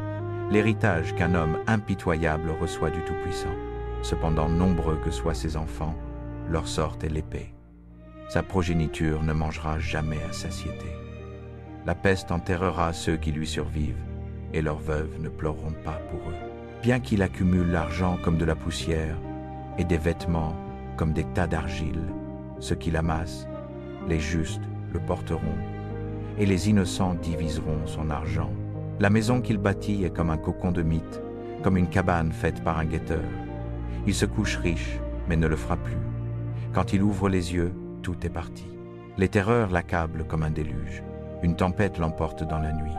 l'héritage qu'un homme impitoyable reçoit du Tout-Puissant. Cependant, nombreux que soient ses enfants, leur sort est l'épée. Sa progéniture ne mangera jamais à satiété. La peste enterrera ceux qui lui survivent, et leurs veuves ne pleureront pas pour eux. Bien qu'il accumule l'argent comme de la poussière, et des vêtements comme des tas d'argile, ceux qui l'amassent, les justes le porteront, et les innocents diviseront son argent. La maison qu'il bâtit est comme un cocon de mythe, comme une cabane faite par un guetteur. Il se couche riche, mais ne le fera plus. Quand il ouvre les yeux, tout est parti. Les terreurs l'accablent comme un déluge. Une tempête l'emporte dans la nuit.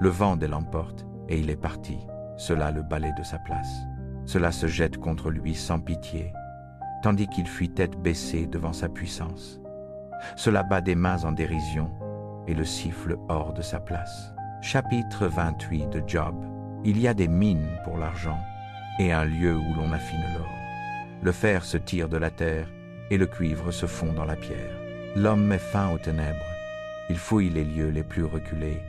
Le vent l'emporte, et il est parti. Cela le balaie de sa place. Cela se jette contre lui sans pitié, tandis qu'il fuit tête baissée devant sa puissance. Cela bat des mains en dérision, et le siffle hors de sa place. Chapitre 28 de Job. Il y a des mines pour l'argent, et un lieu où l'on affine l'or. Le fer se tire de la terre, et le cuivre se fond dans la pierre. L'homme met fin aux ténèbres. Il fouille les lieux les plus reculés,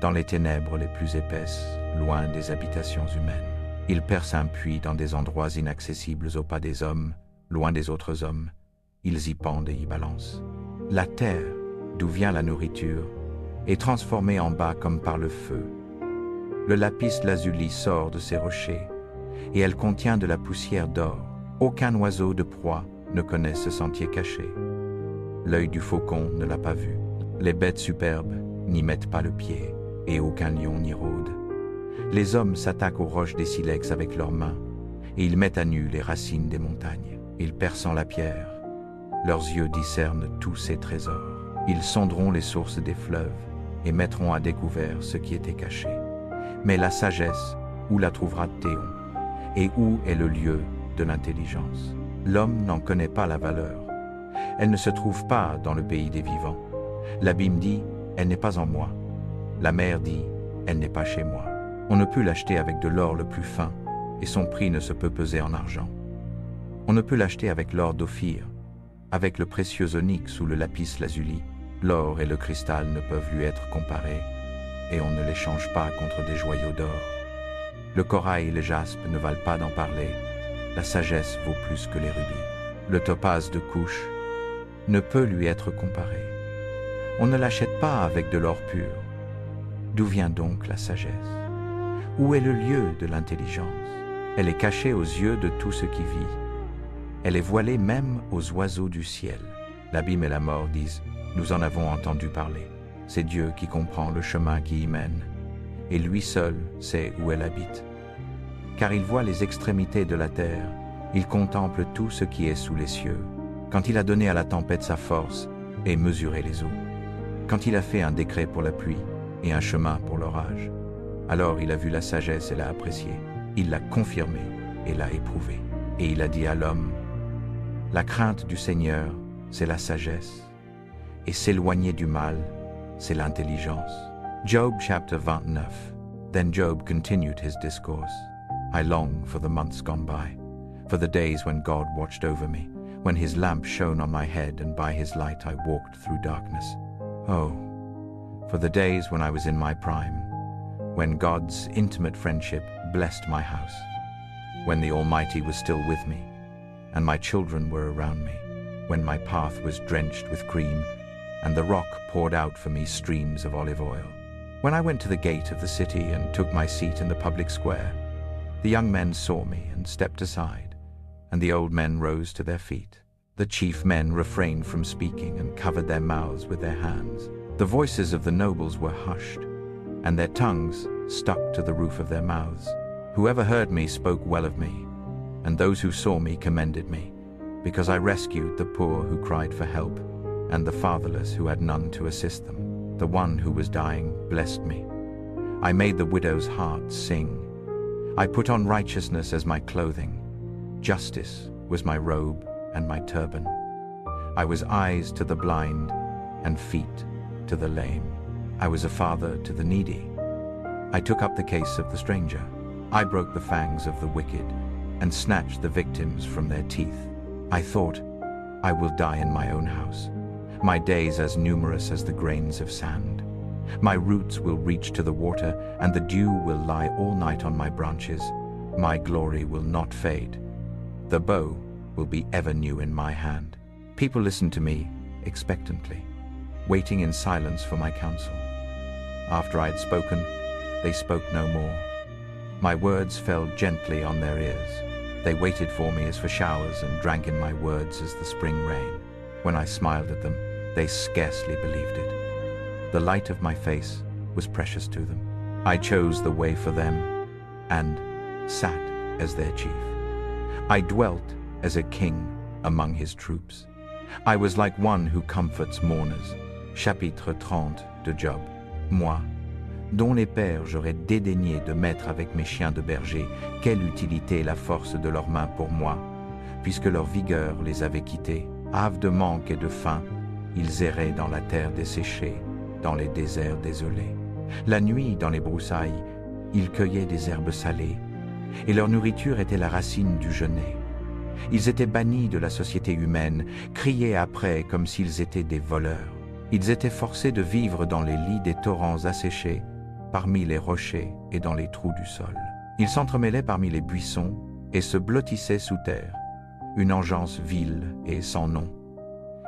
dans les ténèbres les plus épaisses, loin des habitations humaines. Il perce un puits dans des endroits inaccessibles aux pas des hommes, loin des autres hommes. Ils y pendent et y balancent. La terre, d'où vient la nourriture, est transformée en bas comme par le feu. Le lapis lazuli sort de ses rochers, et elle contient de la poussière d'or. Aucun oiseau de proie ne connaît ce sentier caché. L'œil du faucon ne l'a pas vu. Les bêtes superbes n'y mettent pas le pied, et aucun lion n'y rôde. Les hommes s'attaquent aux roches des silex avec leurs mains, et ils mettent à nu les racines des montagnes. Ils perçant la pierre, leurs yeux discernent tous ces trésors. Ils sonderont les sources des fleuves, et mettront à découvert ce qui était caché. Mais la sagesse, où la trouvera Théon, et où est le lieu de l'intelligence? L'homme n'en connaît pas la valeur. Elle ne se trouve pas dans le pays des vivants. L'abîme dit, elle n'est pas en moi. La mer dit, elle n'est pas chez moi. On ne peut l'acheter avec de l'or le plus fin, et son prix ne se peut peser en argent. On ne peut l'acheter avec l'or d'Ophir, avec le précieux onyx ou le lapis lazuli. L'or et le cristal ne peuvent lui être comparés, et on ne les change pas contre des joyaux d'or. Le corail et le jaspe ne valent pas d'en parler. La sagesse vaut plus que les rubis. Le topaze de Couche ne peut lui être comparé. On ne l'achète pas avec de l'or pur. D'où vient donc la sagesse? Où est le lieu de l'intelligence? Elle est cachée aux yeux de tout ce qui vit. Elle est voilée même aux oiseaux du ciel. L'abîme et la mort disent, nous en avons entendu parler. C'est Dieu qui comprend le chemin qui y mène, et lui seul sait où elle habite. Car il voit les extrémités de la terre, il contemple tout ce qui est sous les cieux. Quand il a donné à la tempête sa force, et mesuré les eaux. Quand il a fait un décret pour la pluie et un chemin pour l'orage, alors il a vu la sagesse et l'a appréciée. Il l'a confirmée et l'a éprouvée. Et il a dit à l'homme, la crainte du Seigneur, c'est la sagesse, et s'éloigner du mal, c'est l'intelligence. Job chapter 29. Then Job continued his discourse. I long for the months gone by, for the days when God watched over me, when his lamp shone on my head and by his light I walked through darkness. Oh, for the days when I was in my prime, when God's intimate friendship blessed my house, when the Almighty was still with me, and my children were around me, when my path was drenched with cream, and the rock poured out for me streams of olive oil. When I went to the gate of the city and took my seat in the public square, the young men saw me and stepped aside, and the old men rose to their feet. The chief men refrained from speaking and covered their mouths with their hands. The voices of the nobles were hushed, and their tongues stuck to the roof of their mouths. Whoever heard me spoke well of me, and those who saw me commended me, because I rescued the poor who cried for help, and the fatherless who had none to assist them. The one who was dying blessed me. I made the widow's heart sing. I put on righteousness as my clothing. Justice was my robe and my turban. I was eyes to the blind and feet to the lame. I was a father to the needy. I took up the case of the stranger. I broke the fangs of the wicked and snatched the victims from their teeth. I thought, I will die in my own house, my days as numerous as the grains of sand. My roots will reach to the water, and the dew will lie all night on my branches. My glory will not fade. The bow will be ever new in my hand. People listened to me expectantly, waiting in silence for my counsel. After I had spoken, they spoke no more. My words fell gently on their ears. They waited for me as for showers and drank in my words as the spring rain. When I smiled at them, they scarcely believed it. The light of my face was precious to them. I chose the way for them and sat as their chief. I dwelt as a king among his troops. I was like one who comforts mourners. Chapitre 30 de Job. Moi, dont les pères j'aurais dédaigné de mettre avec mes chiens de berger, quelle utilité la force de leurs mains pour moi, puisque leur vigueur les avait quittés. Hâves de manque et de faim, ils erraient dans la terre desséchée, dans les déserts désolés. La nuit, dans les broussailles, ils cueillaient des herbes salées, et leur nourriture était la racine du genêt. Ils étaient bannis de la société humaine, criés après comme s'ils étaient des voleurs. Ils étaient forcés de vivre dans les lits des torrents asséchés, parmi les rochers et dans les trous du sol. Ils s'entremêlaient parmi les buissons et se blottissaient sous terre, une engeance vile et sans nom.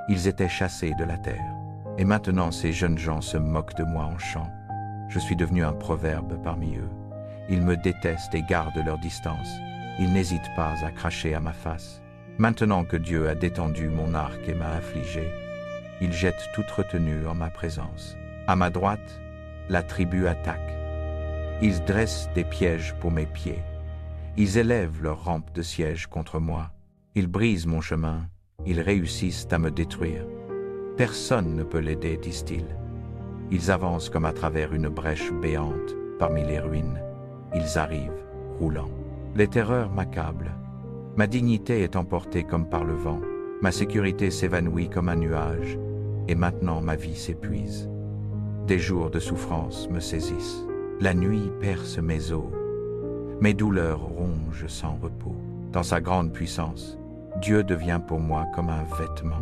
Ils étaient chassés de la terre. Et maintenant ces jeunes gens se moquent de moi en chant. Je suis devenu un proverbe parmi eux. Ils me détestent et gardent leur distance. Ils n'hésitent pas à cracher à ma face. Maintenant que Dieu a détendu mon arc et m'a affligé, ils jettent toute retenue en ma présence. À ma droite, la tribu attaque. Ils dressent des pièges pour mes pieds. Ils élèvent leurs rampes de siège contre moi. Ils brisent mon chemin. Ils réussissent à me détruire. Personne ne peut l'aider, disent-ils. Ils avancent comme à travers une brèche béante parmi les ruines. Ils arrivent, roulants. Les terreurs m'accablent. Ma dignité est emportée comme par le vent. Ma sécurité s'évanouit comme un nuage. Et maintenant ma vie s'épuise. Des jours de souffrance me saisissent. La nuit perce mes os. Mes douleurs rongent sans repos. Dans sa grande puissance, Dieu devient pour moi comme un vêtement.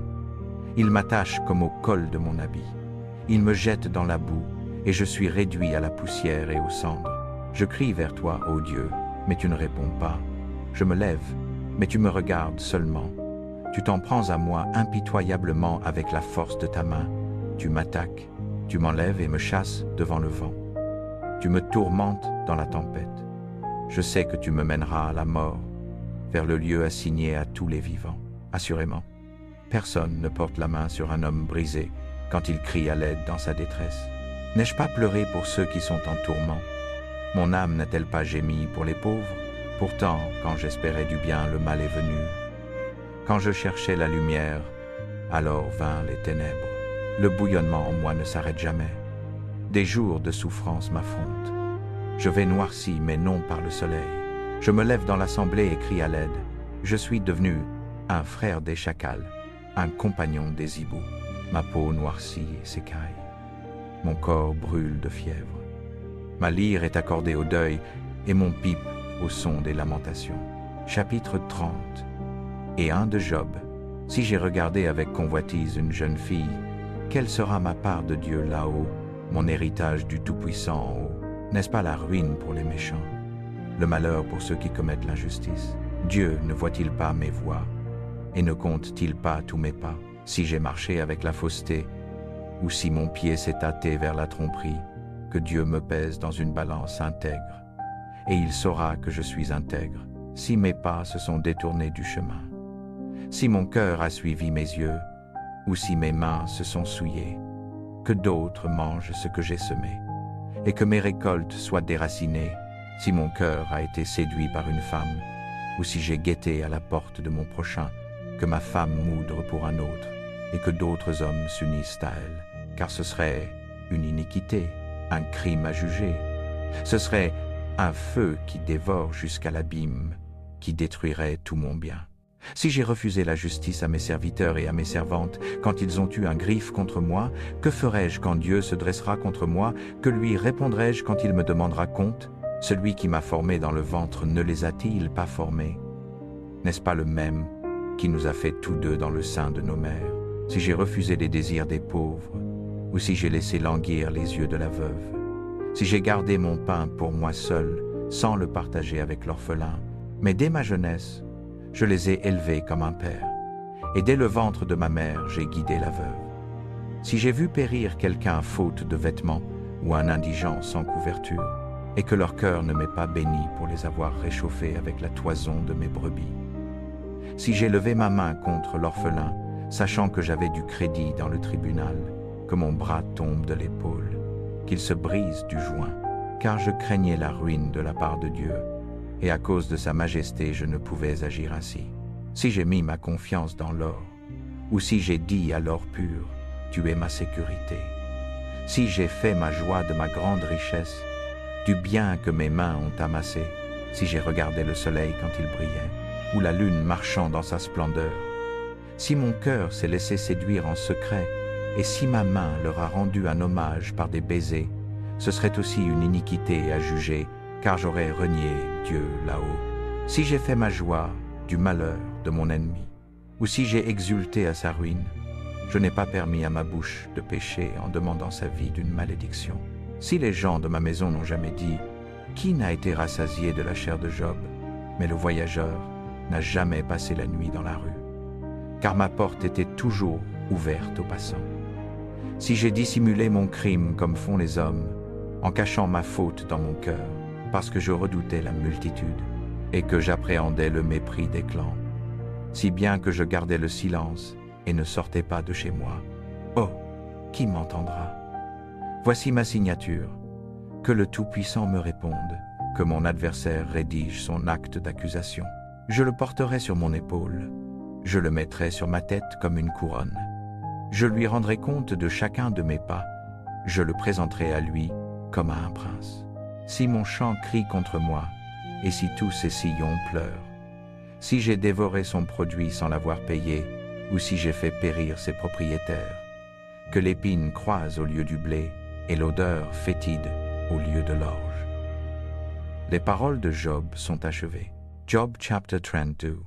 Il m'attache comme au col de mon habit. Il me jette dans la boue, et je suis réduit à la poussière et aux cendres. Je crie vers toi, ô Dieu, mais tu ne réponds pas. Je me lève, mais tu me regardes seulement. Tu t'en prends à moi impitoyablement avec la force de ta main. Tu m'attaques, tu m'enlèves et me chasses devant le vent. Tu me tourmentes dans la tempête. Je sais que tu me mèneras à la mort, vers le lieu assigné à tous les vivants. Assurément, personne ne porte la main sur un homme brisé quand il crie à l'aide dans sa détresse. N'ai-je pas pleuré pour ceux qui sont en tourment? Mon âme n'a-t-elle pas gémi pour les pauvres? Pourtant, quand j'espérais du bien, le mal est venu. Quand je cherchais la lumière, alors vinrent les ténèbres. Le bouillonnement en moi ne s'arrête jamais. Des jours de souffrance m'affrontent. Je vais noirci, mais non par le soleil. Je me lève dans l'assemblée et crie à l'aide. Je suis devenu un frère des chacals, un compagnon des hiboux. Ma peau noircit et s'écaille. Mon corps brûle de fièvre. Ma lyre est accordée au deuil et mon pipe au son des lamentations. Chapitre 30. Et 1 de Job. Si j'ai regardé avec convoitise une jeune fille, quelle sera ma part de Dieu là-haut, mon héritage du Tout-Puissant en haut? N'est-ce pas la ruine pour les méchants, le malheur pour ceux qui commettent l'injustice? Dieu ne voit-il pas mes voies et ne compte-t-il pas tous mes pas? Si j'ai marché avec la fausseté, ou si mon pied s'est tâté vers la tromperie, que Dieu me pèse dans une balance intègre, et il saura que je suis intègre, si mes pas se sont détournés du chemin, si mon cœur a suivi mes yeux, ou si mes mains se sont souillées, que d'autres mangent ce que j'ai semé, et que mes récoltes soient déracinées, si mon cœur a été séduit par une femme, ou si j'ai guetté à la porte de mon prochain, que ma femme moudre pour un autre, et que d'autres hommes s'unissent à elle, car ce serait une iniquité, un crime à juger. Ce serait un feu qui dévore jusqu'à l'abîme, qui détruirait tout mon bien. Si j'ai refusé la justice à mes serviteurs et à mes servantes, quand ils ont eu un griffe contre moi, que ferai-je quand Dieu se dressera contre moi? Que lui répondrai-je quand il me demandera compte? Celui qui m'a formé dans le ventre ne les a-t-il pas formés? N'est-ce pas le même qui nous a fait tous deux dans le sein de nos mères? Si j'ai refusé les désirs des pauvres, ou si j'ai laissé languir les yeux de la veuve, si j'ai gardé mon pain pour moi seul, sans le partager avec l'orphelin, mais dès ma jeunesse, je les ai élevés comme un père, et dès le ventre de ma mère, j'ai guidé la veuve. Si j'ai vu périr quelqu'un faute de vêtements, ou un indigent sans couverture, et que leur cœur ne m'est pas béni pour les avoir réchauffés avec la toison de mes brebis, si j'ai levé ma main contre l'orphelin, sachant que j'avais du crédit dans le tribunal, que mon bras tombe de l'épaule, qu'il se brise du joint, car je craignais la ruine de la part de Dieu, et à cause de sa majesté je ne pouvais agir ainsi. Si j'ai mis ma confiance dans l'or, ou si j'ai dit à l'or pur, tu es ma sécurité, si j'ai fait ma joie de ma grande richesse, du bien que mes mains ont amassé, si j'ai regardé le soleil quand il brillait, ou la lune marchant dans sa splendeur, si mon cœur s'est laissé séduire en secret, et si ma main leur a rendu un hommage par des baisers, ce serait aussi une iniquité à juger, car j'aurais renié Dieu là-haut. Si j'ai fait ma joie du malheur de mon ennemi, ou si j'ai exulté à sa ruine, je n'ai pas permis à ma bouche de pécher en demandant sa vie d'une malédiction. Si les gens de ma maison n'ont jamais dit « Qui n'a été rassasié de la chair de Job ?» mais le voyageur n'a jamais passé la nuit dans la rue, car ma porte était toujours ouverte aux passants. Si j'ai dissimulé mon crime comme font les hommes, en cachant ma faute dans mon cœur, parce que je redoutais la multitude, et que j'appréhendais le mépris des clans, si bien que je gardais le silence et ne sortais pas de chez moi, oh, qui m'entendra? Voici ma signature, que le Tout-Puissant me réponde, que mon adversaire rédige son acte d'accusation. Je le porterai sur mon épaule, je le mettrai sur ma tête comme une couronne. Je lui rendrai compte de chacun de mes pas, je le présenterai à lui comme à un prince. Si mon champ crie contre moi, et si tous ses sillons pleurent, si j'ai dévoré son produit sans l'avoir payé, ou si j'ai fait périr ses propriétaires, que l'épine croise au lieu du blé, et l'odeur fétide au lieu de l'orge. Les paroles de Job sont achevées. Job chapter 32.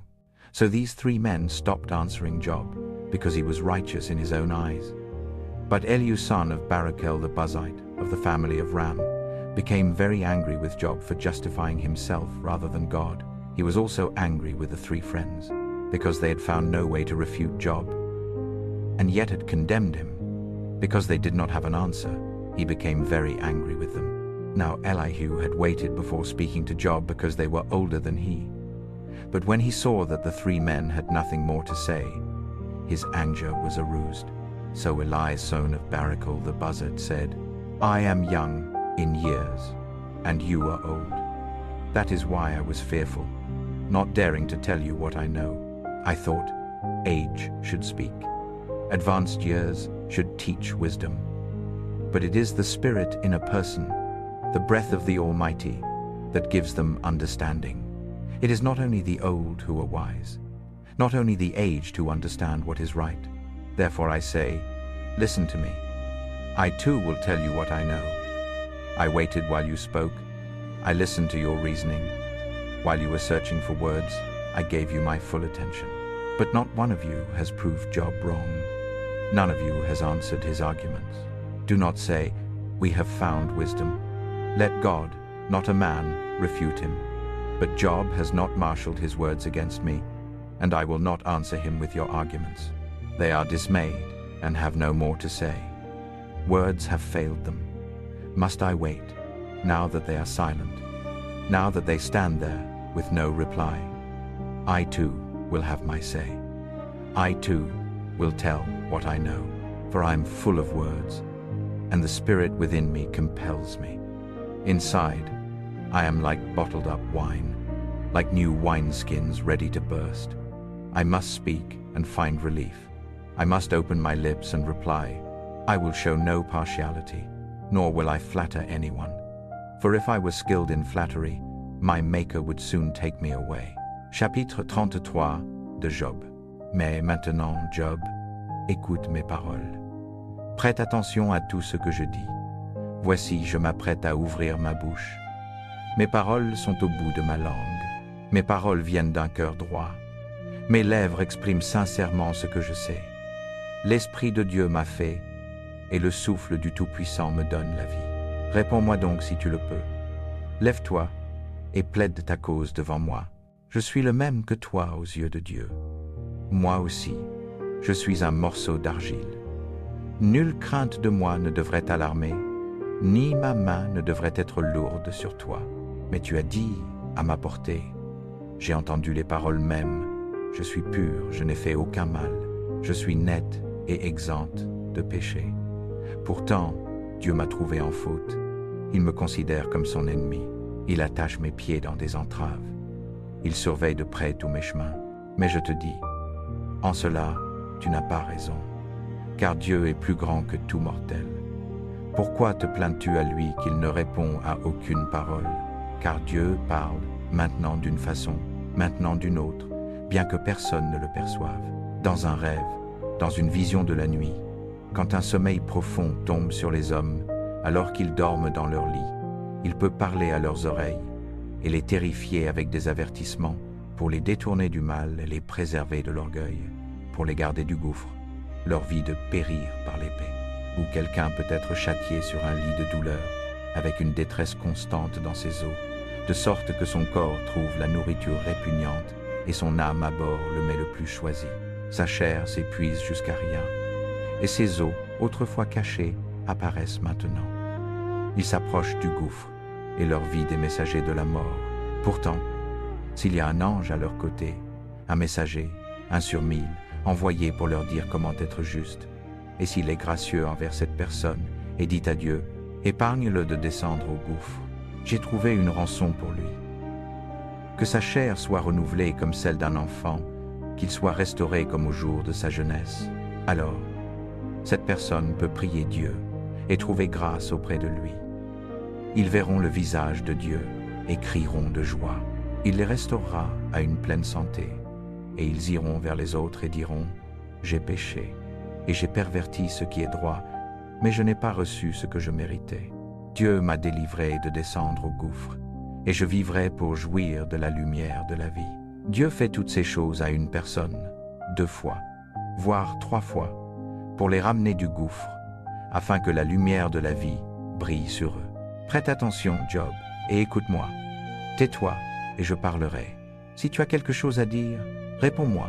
So these 3 men stopped answering Job, because he was righteous in his own eyes. But Elihu son of Barachel the Buzite, of the family of Ram, became very angry with Job for justifying himself rather than God. He was also angry with the 3 friends, because they had found no way to refute Job, and yet had condemned him. Because they did not have an answer, he became very angry with them. Now Elihu had waited before speaking to Job because they were older than he. But when he saw that the 3 men had nothing more to say, his anger was aroused. So Eli son of Barachel the Buzzard said, I am young in years, and you are old. That is why I was fearful, not daring to tell you what I know. I thought, age should speak. Advanced years should teach wisdom. But it is the Spirit in a person, the breath of the Almighty, that gives them understanding. It is not only the old who are wise, not only the aged who understand what is right. Therefore I say, listen to me. I too will tell you what I know. I waited while you spoke. I listened to your reasoning. While you were searching for words, I gave you my full attention. But not one of you has proved Job wrong. None of you has answered his arguments. Do not say, we have found wisdom. Let God, not a man, refute him. But Job has not marshaled his words against me, and I will not answer him with your arguments. They are dismayed and have no more to say. Words have failed them. Must I wait, now that they are silent, now that they stand there with no reply? I too will have my say. I too will tell what I know, for I am full of words, and the spirit within me compels me. Inside, I am like bottled up wine, like new wineskins ready to burst. I must speak and find relief. I must open my lips and reply. I will show no partiality, nor will I flatter anyone. For if I were skilled in flattery, my Maker would soon take me away. Chapitre 33 de Job. Mais maintenant, Job, écoute mes paroles. Prête attention à tout ce que je dis. Voici, je m'apprête à ouvrir ma bouche. Mes paroles sont au bout de ma langue. Mes paroles viennent d'un cœur droit. Mes lèvres expriment sincèrement ce que je sais. L'Esprit de Dieu m'a fait, et le souffle du Tout-Puissant me donne la vie. Réponds-moi donc si tu le peux. Lève-toi et plaide ta cause devant moi. Je suis le même que toi aux yeux de Dieu. Moi aussi, je suis un morceau d'argile. Nulle crainte de moi ne devrait t'alarmer, ni ma main ne devrait être lourde sur toi. Mais tu as dit à ma portée, j'ai entendu les paroles mêmes, je suis pur, je n'ai fait aucun mal, je suis net et exempte de péché. Pourtant, Dieu m'a trouvé en faute. Il me considère comme son ennemi. Il attache mes pieds dans des entraves. Il surveille de près tous mes chemins. Mais je te dis, en cela, tu n'as pas raison, car Dieu est plus grand que tout mortel. Pourquoi te plains-tu à lui qu'il ne répond à aucune parole? Car Dieu parle maintenant d'une façon, maintenant d'une autre, bien que personne ne le perçoive. Dans un rêve, dans une vision de la nuit, quand un sommeil profond tombe sur les hommes, alors qu'ils dorment dans leur lit, il peut parler à leurs oreilles et les terrifier avec des avertissements pour les détourner du mal et les préserver de l'orgueil, pour les garder du gouffre, leur vie de périr par l'épée. Ou quelqu'un peut être châtié sur un lit de douleur, avec une détresse constante dans ses os, de sorte que son corps trouve la nourriture répugnante et son âme à bord le mets le plus choisi. Sa chair s'épuise jusqu'à rien, et ses os, autrefois cachés, apparaissent maintenant. Ils s'approchent du gouffre et leur vie des messagers de la mort. Pourtant, s'il y a un ange à leur côté, un messager, un sur 1000, envoyé pour leur dire comment être juste, et s'il est gracieux envers cette personne et dit à Dieu, épargne-le de descendre au gouffre, j'ai trouvé une rançon pour lui. Que sa chair soit renouvelée comme celle d'un enfant, qu'il soit restauré comme au jour de sa jeunesse. Alors, cette personne peut prier Dieu et trouver grâce auprès de lui. Ils verront le visage de Dieu et crieront de joie. Il les restaurera à une pleine santé, et ils iront vers les autres et diront, j'ai péché, et j'ai perverti ce qui est droit, mais je n'ai pas reçu ce que je méritais. Dieu m'a délivré de descendre au gouffre, et je vivrai pour jouir de la lumière de la vie. Dieu fait toutes ces choses à une personne, 2 fois, voire 3 fois, pour les ramener du gouffre, afin que la lumière de la vie brille sur eux. Prête attention, Job, et écoute-moi. Tais-toi, et je parlerai. Si tu as quelque chose à dire, réponds-moi,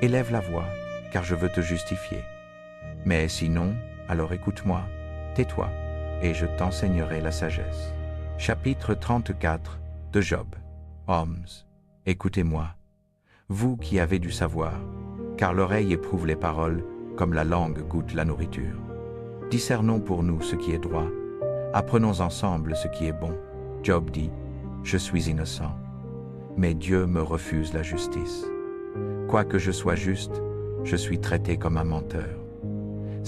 élève la voix, car je veux te justifier. Mais sinon, alors écoute-moi, tais-toi, et je t'enseignerai la sagesse. Chapitre 34 de Job. Hommes, écoutez-moi, vous qui avez du savoir, car l'oreille éprouve les paroles comme la langue goûte la nourriture. Discernons pour nous ce qui est droit, apprenons ensemble ce qui est bon. Job dit, je suis innocent, mais Dieu me refuse la justice. Quoique je sois juste, je suis traité comme un menteur.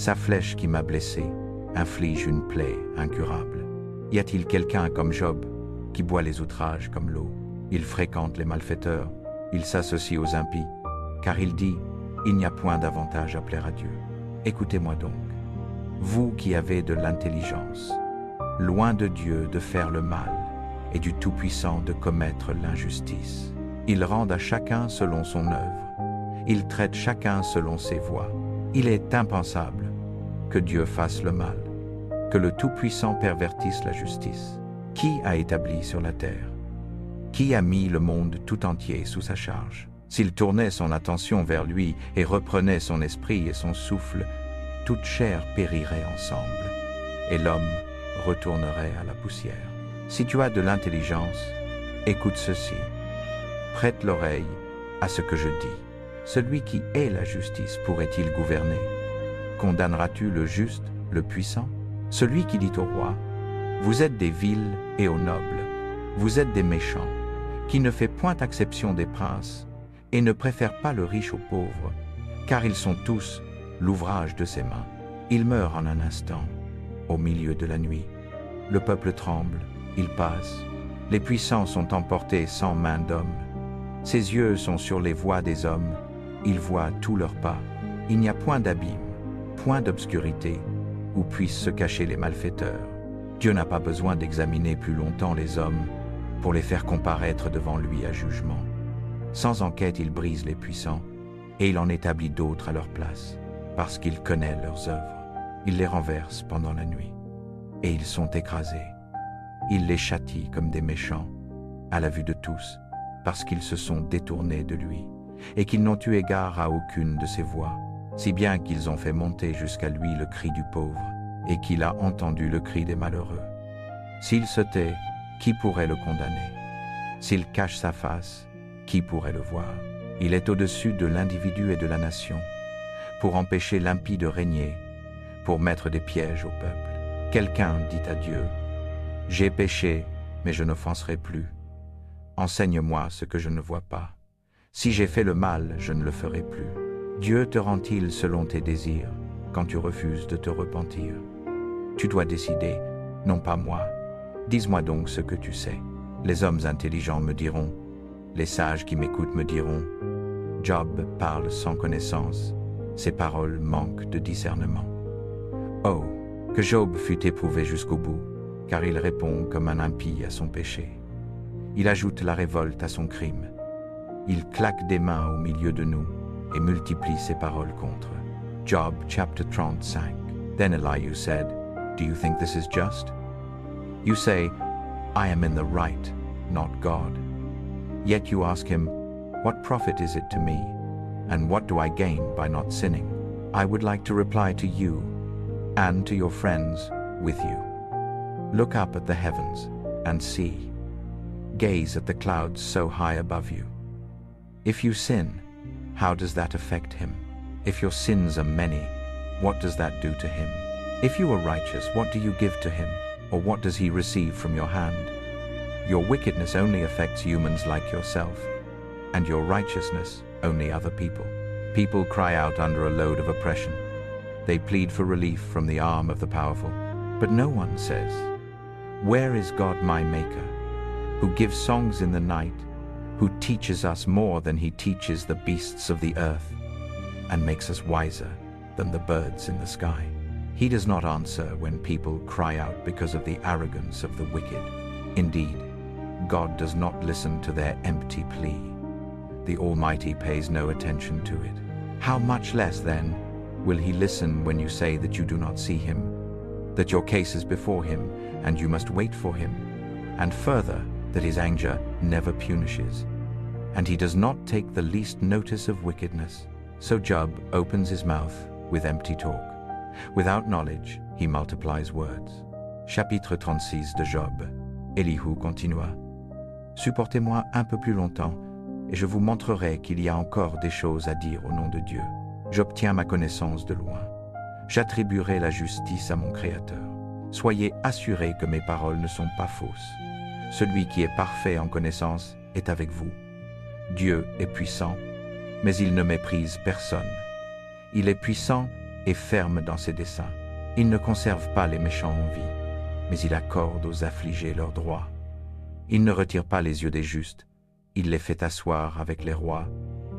Sa flèche qui m'a blessé inflige une plaie incurable. Y a-t-il quelqu'un comme Job qui boit les outrages comme l'eau? Il fréquente les malfaiteurs, il s'associe aux impies, car il dit, il n'y a point d'avantage à plaire à Dieu. Écoutez-moi donc, vous qui avez de l'intelligence, loin de Dieu de faire le mal et du Tout-Puissant de commettre l'injustice. Il rend à chacun selon son œuvre, il traite chacun selon ses voies. Il est impensable que Dieu fasse le mal, que le Tout-Puissant pervertisse la justice. Qui a établi sur la terre? Qui a mis le monde tout entier sous sa charge? S'il tournait son attention vers lui et reprenait son esprit et son souffle, toute chair périrait ensemble, et l'homme retournerait à la poussière. Si tu as de l'intelligence, écoute ceci. Prête l'oreille à ce que je dis. Celui qui est la justice pourrait-il gouverner? Condamneras-tu le juste, le puissant? Celui qui dit au roi, vous êtes des vils et aux nobles, vous êtes des méchants, qui ne fait point exception des princes, et ne préfère pas le riche aux pauvres, car ils sont tous l'ouvrage de ses mains. Il meurt en un instant, au milieu de la nuit. Le peuple tremble, il passe. Les puissants sont emportés sans main d'homme. Ses yeux sont sur les voies des hommes, il voit tous leurs pas. Il n'y a point d'abîme, point d'obscurité, où puissent se cacher les malfaiteurs. Dieu n'a pas besoin d'examiner plus longtemps les hommes pour les faire comparaître devant lui à jugement. Sans enquête, il brise les puissants, et il en établit d'autres à leur place, parce qu'il connaît leurs œuvres. Il les renverse pendant la nuit, et ils sont écrasés. Il les châtie comme des méchants, à la vue de tous, parce qu'ils se sont détournés de lui, et qu'ils n'ont eu égard à aucune de ses voies, si bien qu'ils ont fait monter jusqu'à lui le cri du pauvre, et qu'il a entendu le cri des malheureux. S'il se tait, qui pourrait le condamner? S'il cache sa face, qui pourrait le voir? Il est au-dessus de l'individu et de la nation, pour empêcher l'impie de régner, pour mettre des pièges au peuple. Quelqu'un dit à Dieu, « J'ai péché, mais je n'offenserai plus. Enseigne-moi ce que je ne vois pas. Si j'ai fait le mal, je ne le ferai plus. » Dieu te rend-il selon tes désirs, quand tu refuses de te repentir? Tu dois décider, non pas moi. Dis-moi donc ce que tu sais. Les hommes intelligents me diront, les sages qui m'écoutent me diront, Job parle sans connaissance, ses paroles manquent de discernement. Oh, que Job fut éprouvé jusqu'au bout, car il répond comme un impie à son péché. Il ajoute la révolte à son crime. Il claque des mains au milieu de nous et multiplie ses paroles contre. Job chapter 35. Then Elihu said, Do you think this is just? You say, I am in the right, not God. Yet you ask him, What profit is it to me? And what do I gain by not sinning? I would like to reply to you and to your friends with you. Look up at the heavens and see. Gaze at the clouds so high above you. If you sin, how does that affect him? If your sins are many, what does that do to him? If you are righteous, what do you give to him? Or what does he receive from your hand? Your wickedness only affects humans like yourself, and your righteousness only other people. People cry out under a load of oppression. They plead for relief from the arm of the powerful. But no one says, Where is God my Maker, who gives songs in the night, who teaches us more than he teaches the beasts of the earth, and makes us wiser than the birds in the sky? He does not answer when people cry out because of the arrogance of the wicked. Indeed, God does not listen to their empty plea. The Almighty pays no attention to it. How much less, then, will he listen when you say that you do not see him, that your case is before him, and you must wait for him, and further, that his anger never punishes, and he does not take the least notice of wickedness? So Job opens his mouth with empty talk. Without knowledge, he multiplies words. Chapitre 36 de Job. Elihu continua. Supportez-moi un peu plus longtemps, et je vous montrerai qu'il y a encore des choses à dire au nom de Dieu. J'obtiens ma connaissance de loin. J'attribuerai la justice à mon Créateur. Soyez assurés que mes paroles ne sont pas fausses. Celui qui est parfait en connaissance est avec vous. Dieu est puissant, mais il ne méprise personne. Il est puissant et ferme dans ses desseins. Il ne conserve pas les méchants en vie, mais il accorde aux affligés leurs droits. Il ne retire pas les yeux des justes, il les fait asseoir avec les rois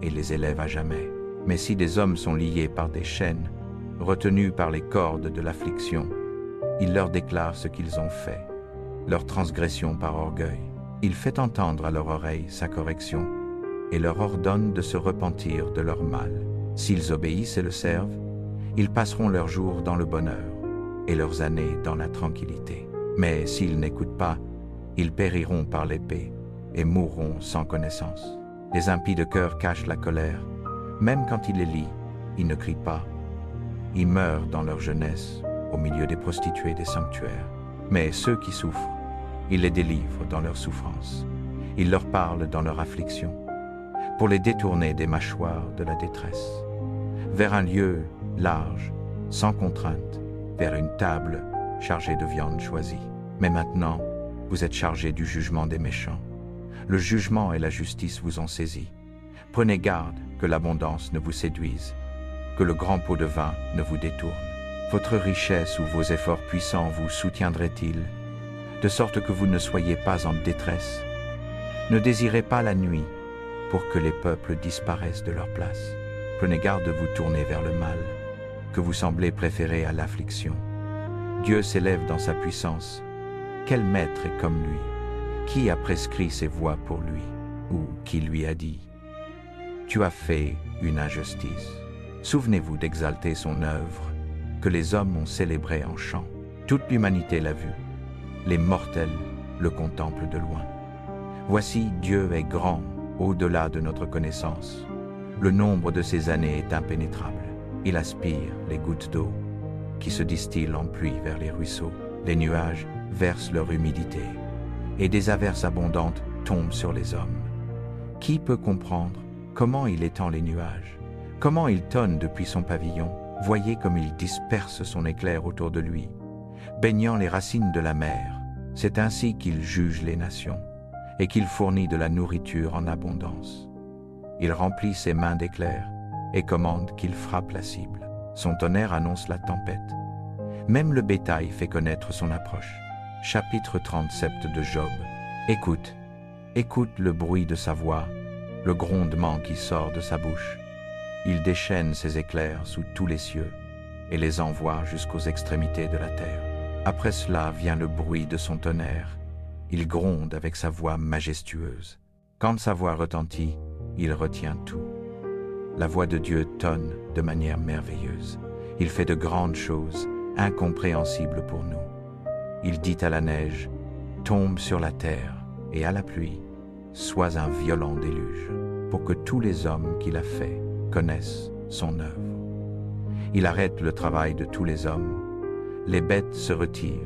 et les élève à jamais. Mais si des hommes sont liés par des chaînes, retenus par les cordes de l'affliction, il leur déclare ce qu'ils ont fait, leur transgression par orgueil. Il fait entendre à leur oreille sa correction et leur ordonne de se repentir de leur mal. S'ils obéissent et le servent, ils passeront leurs jours dans le bonheur et leurs années dans la tranquillité. Mais s'ils n'écoutent pas, ils périront par l'épée et mourront sans connaissance. Les impies de cœur cachent la colère. Même quand il les lit, ils ne crient pas. Ils meurent dans leur jeunesse, au milieu des prostituées des sanctuaires. Mais ceux qui souffrent, il les délivre dans leur souffrance. Il leur parle dans leur affliction, pour les détourner des mâchoires de la détresse, vers un lieu large, sans contrainte, vers une table chargée de viande choisie. Mais maintenant, vous êtes chargés du jugement des méchants. Le jugement et la justice vous ont saisi. Prenez garde que l'abondance ne vous séduise, que le grand pot de vin ne vous détourne. Votre richesse ou vos efforts puissants vous soutiendraient-ils, de sorte que vous ne soyez pas en détresse? Ne désirez pas la nuit, pour que les peuples disparaissent de leur place. Prenez garde de vous tourner vers le mal, que vous semblez préférer à l'affliction. Dieu s'élève dans sa puissance. Quel maître est comme lui? Qui a prescrit ses voies pour lui? Ou qui lui a dit: tu as fait une injustice? Souvenez-vous d'exalter son œuvre, que les hommes ont célébrée en chant. Toute l'humanité l'a vu. Les mortels le contemplent de loin. Voici, Dieu est grand, au-delà de notre connaissance. Le nombre de ses années est impénétrable. Il aspire les gouttes d'eau qui se distillent en pluie vers les ruisseaux. Les nuages versent leur humidité, et des averses abondantes tombent sur les hommes. Qui peut comprendre comment il étend les nuages? Comment il tonne depuis son pavillon? Voyez comme il disperse son éclair autour de lui, baignant les racines de la mer. C'est ainsi qu'il juge les nations, et qu'il fournit de la nourriture en abondance. Il remplit ses mains d'éclairs, et commande qu'il frappe la cible. Son tonnerre annonce la tempête. Même le bétail fait connaître son approche. Chapitre 37 de Job. Écoute, écoute le bruit de sa voix, le grondement qui sort de sa bouche. Il déchaîne ses éclairs sous tous les cieux et les envoie jusqu'aux extrémités de la terre. Après cela vient le bruit de son tonnerre. Il gronde avec sa voix majestueuse. Quand sa voix retentit, il retient tout. La voix de Dieu tonne de manière merveilleuse. Il fait de grandes choses, incompréhensibles pour nous. Il dit à la neige: tombe sur la terre, et à la pluie: sois un violent déluge, pour que tous les hommes qu'il a faits connaissent son œuvre. Il arrête le travail de tous les hommes. Les bêtes se retirent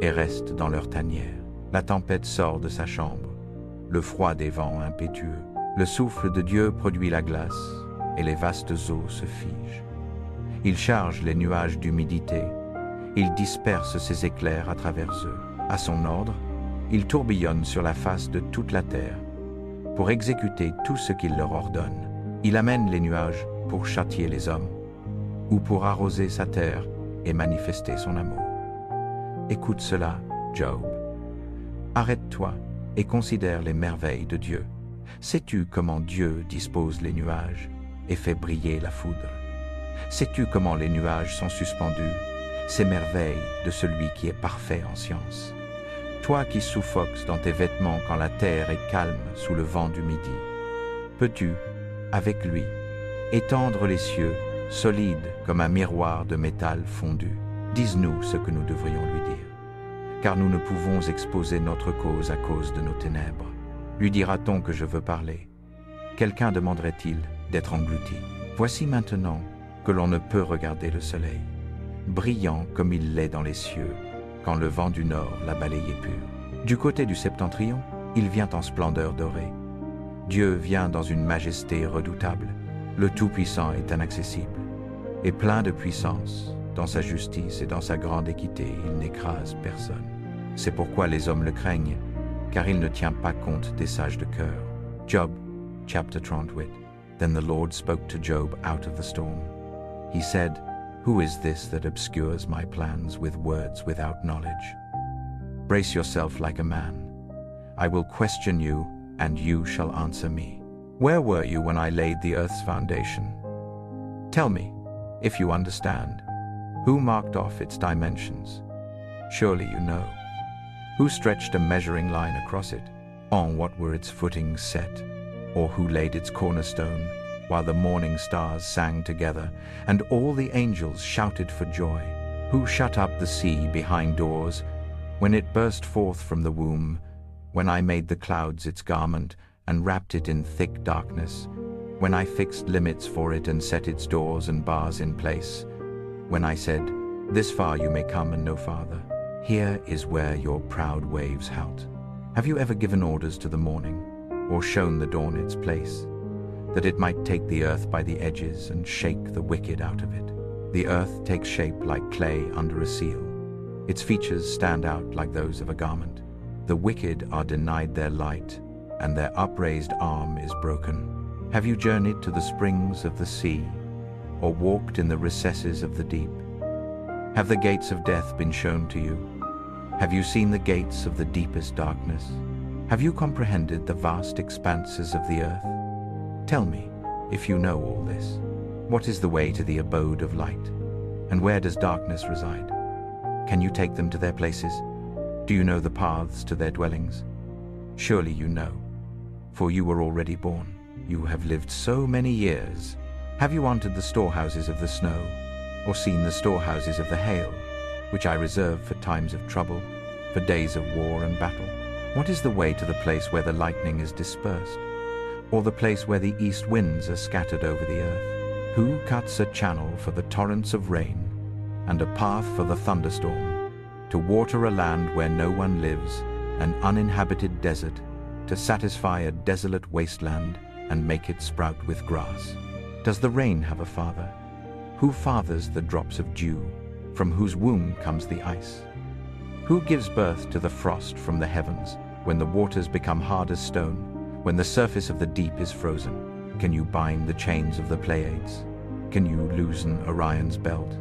et restent dans leur tanière. La tempête sort de sa chambre, le froid des vents impétueux. Le souffle de Dieu produit la glace, et les vastes eaux se figent. Il charge les nuages d'humidité. Il disperse ses éclairs à travers eux. À son ordre, il tourbillonne sur la face de toute la terre pour exécuter tout ce qu'il leur ordonne. Il amène les nuages pour châtier les hommes ou pour arroser sa terre et manifester son amour. Écoute cela, Job. Arrête-toi et considère les merveilles de Dieu. Sais-tu comment Dieu dispose les nuages et fait briller la foudre? Sais-tu comment les nuages sont suspendus? Ces merveilles de celui qui est parfait en science. Toi qui suffoques dans tes vêtements quand la terre est calme sous le vent du midi, peux-tu, avec lui, étendre les cieux, solides comme un miroir de métal fondu? Dis-nous ce que nous devrions lui dire, car nous ne pouvons exposer notre cause à cause de nos ténèbres. Lui dira-t-on que je veux parler? Quelqu'un demanderait-il d'être englouti? Voici maintenant que l'on ne peut regarder le soleil, brillant comme il l'est dans les cieux, quand le vent du nord l'a balayé pur. Du côté du septentrion, il vient en splendeur dorée. Dieu vient dans une majesté redoutable. Le Tout-Puissant est inaccessible et plein de puissance. Dans sa justice et dans sa grande équité, il n'écrase personne. C'est pourquoi les hommes le craignent, car il ne tient pas compte des sages de cœur. Job, chapter 38. Then the Lord spoke to Job out of the storm. He said, Who is this that obscures my plans with words without knowledge? Brace yourself like a man. I will question you, and you shall answer me. Where were you when I laid the earth's foundation? Tell me, if you understand, who marked off its dimensions? Surely you know. Who stretched a measuring line across it? On what were its footings set? Or who laid its cornerstone, while the morning stars sang together, and all the angels shouted for joy? Who shut up the sea behind doors, when it burst forth from the womb, when I made the clouds its garment, and wrapped it in thick darkness, when I fixed limits for it and set its doors and bars in place, when I said, this far you may come and no farther. Here is where your proud waves halt. Have you ever given orders to the morning, or shown the dawn its place, that it might take the earth by the edges and shake the wicked out of it? The earth takes shape like clay under a seal. Its features stand out like those of a garment. The wicked are denied their light, and their upraised arm is broken. Have you journeyed to the springs of the sea, or walked in the recesses of the deep? Have the gates of death been shown to you? Have you seen the gates of the deepest darkness? Have you comprehended the vast expanses of the earth? Tell me, if you know all this, what is the way to the abode of light? And where does darkness reside? Can you take them to their places? Do you know the paths to their dwellings? Surely you know, for you were already born. You have lived so many years. Have you entered the storehouses of the snow, or seen the storehouses of the hail, which I reserve for times of trouble, for days of war and battle? What is the way to the place where the lightning is dispersed, or the place where the east winds are scattered over the earth? Who cuts a channel for the torrents of rain, and a path for the thunderstorm, to water a land where no one lives, an uninhabited desert, to satisfy a desolate wasteland and make it sprout with grass? Does the rain have a father? Who fathers the drops of dew, from whose womb comes the ice? Who gives birth to the frost from the heavens, when the waters become hard as stone, when the surface of the deep is frozen? Can you bind the chains of the Pleiades? Can you loosen Orion's belt?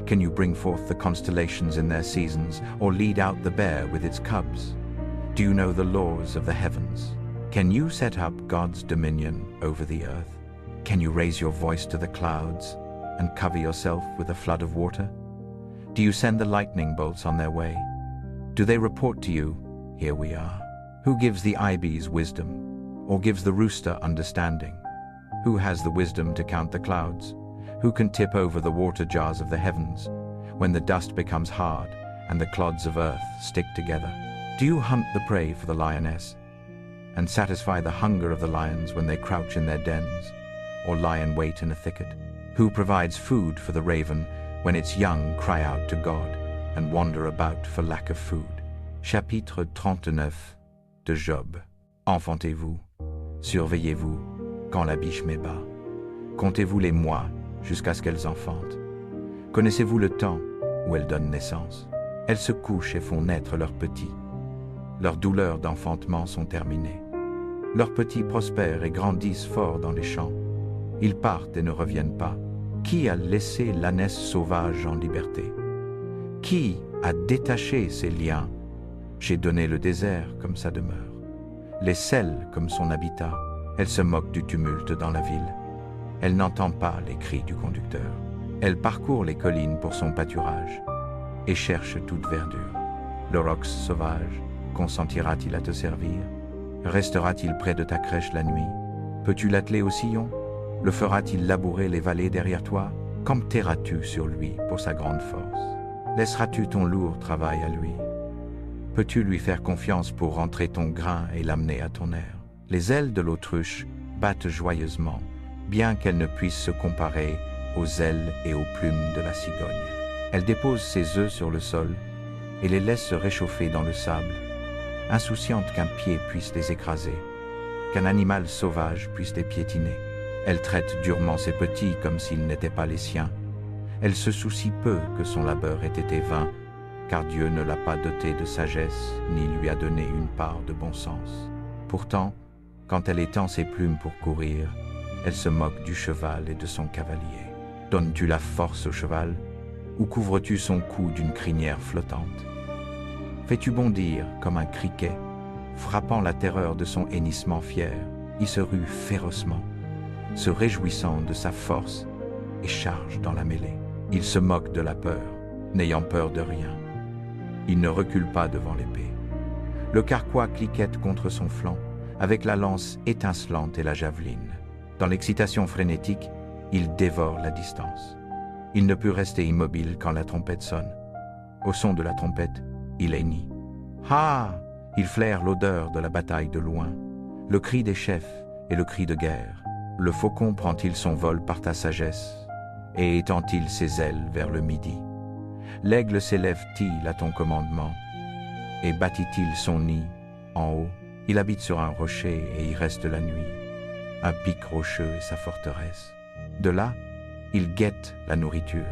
Can you bring forth the constellations in their seasons, or lead out the bear with its cubs? Do you know the laws of the heavens? Can you set up God's dominion over the earth? Can you raise your voice to the clouds and cover yourself with a flood of water? Do you send the lightning bolts on their way? Do they report to you, here we are? Who gives the ibis wisdom, or gives the rooster understanding? Who has the wisdom to count the clouds? Who can tip over the water jars of the heavens, when the dust becomes hard and the clods of earth stick together? Do you hunt the prey for the lioness, and satisfy the hunger of the lions when they crouch in their dens, or lie in wait in a thicket? Who provides food for the raven when its young cry out to God and wander about for lack of food? Chapitre 39 de Job. Enfantez-vous, surveillez-vous, quand la biche met bas. Comptez-vous les mois jusqu'à ce qu'elles enfantent. Connaissez-vous le temps où elles donnent naissance? Elles se couchent et font naître leurs petits. Leurs douleurs d'enfantement sont terminées. Leurs petits prospèrent et grandissent fort dans les champs. Ils partent et ne reviennent pas. Qui a laissé l'ânesse sauvage en liberté? Qui a détaché ses liens? J'ai donné le désert comme sa demeure, les sels comme son habitat. Elle se moque du tumulte dans la ville. Elle n'entend pas les cris du conducteur. Elle parcourt les collines pour son pâturage et cherche toute verdure. L'aurochs sauvage consentira-t-il à te servir? Restera-t-il près de ta crèche la nuit? Peux-tu l'atteler au sillon? Le fera-t-il labourer les vallées derrière toi? Compteras-tu sur lui pour sa grande force? Laisseras-tu ton lourd travail à lui? Peux-tu lui faire confiance pour rentrer ton grain et l'amener à ton aire? Les ailes de l'autruche battent joyeusement, bien qu'elles ne puissent se comparer aux ailes et aux plumes de la cigogne. Elle dépose ses œufs sur le sol et les laisse se réchauffer dans le sable, insouciante qu'un pied puisse les écraser, qu'un animal sauvage puisse les piétiner. Elle traite durement ses petits comme s'ils n'étaient pas les siens. Elle se soucie peu que son labeur ait été vain, car Dieu ne l'a pas dotée de sagesse, ni lui a donné une part de bon sens. Pourtant, quand elle étend ses plumes pour courir, elle se moque du cheval et de son cavalier. Donnes-tu la force au cheval, ou couvres-tu son cou d'une crinière flottante? Fais-tu bondir comme un criquet, frappant la terreur de son hennissement fier? Il se rue férocement, se réjouissant de sa force, et charge dans la mêlée. Il se moque de la peur, n'ayant peur de rien. Il ne recule pas devant l'épée. Le carquois cliquette contre son flanc, avec la lance étincelante et la javeline. Dans l'excitation frénétique, il dévore la distance. Il ne peut rester immobile quand la trompette sonne. Au son de la trompette, il hennit. Ah! Il flaire l'odeur de la bataille de loin, le cri des chefs et le cri de guerre. Le faucon prend-il son vol par ta sagesse, et étend-il ses ailes vers le midi? L'aigle s'élève-t-il à ton commandement, et bâtit-il son nid en haut? Il habite sur un rocher et y reste la nuit. Un pic rocheux est sa forteresse. De là, il guette la nourriture.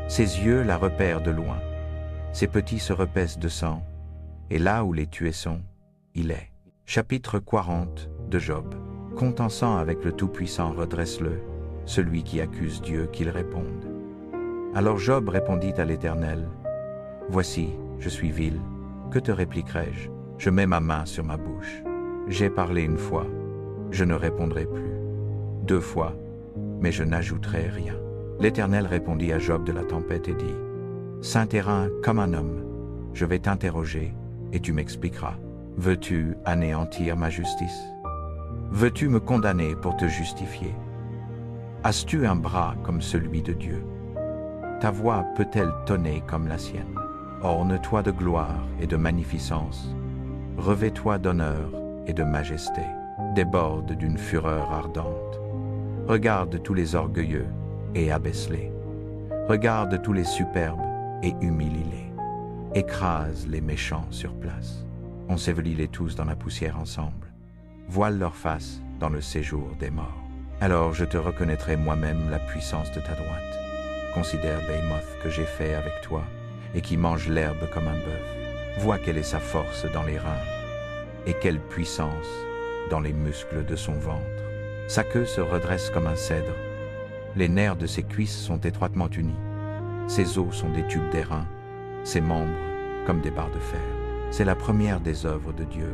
Ses yeux la repèrent de loin. Ses petits se repaissent de sang, et là où les tués sont, il est. Chapitre 40 de Job. Contensant avec le Tout-Puissant, redresse-le, celui qui accuse Dieu, qu'il réponde. Alors Job répondit à l'Éternel, « Voici, je suis vil, que te répliquerai-je? Je mets ma main sur ma bouche. J'ai parlé une fois, je ne répondrai plus. 2 fois, mais je n'ajouterai rien. » L'Éternel répondit à Job de la tempête et dit, « Saint terrain comme un homme, je vais t'interroger et tu m'expliqueras. Veux-tu anéantir ma justice? Veux-tu me condamner pour te justifier? As-tu un bras comme celui de Dieu? Ta voix peut-elle tonner comme la sienne? Orne-toi de gloire et de magnificence. Revêt-toi d'honneur et de majesté. Déborde d'une fureur ardente. Regarde tous les orgueilleux et abaisse-les. Regarde tous les superbes et humilie-les. Écrase les méchants sur place. Ensevelis-les tous dans la poussière ensemble. Voile leur face dans le séjour des morts. Alors je te reconnaîtrai moi-même la puissance de ta droite. Considère Bamoth que j'ai fait avec toi et qui mange l'herbe comme un bœuf. Vois quelle est sa force dans les reins et quelle puissance dans les muscles de son ventre. Sa queue se redresse comme un cèdre. Les nerfs de ses cuisses sont étroitement unis. Ses os sont des tubes d'airain, ses membres comme des barres de fer. C'est la première des œuvres de Dieu.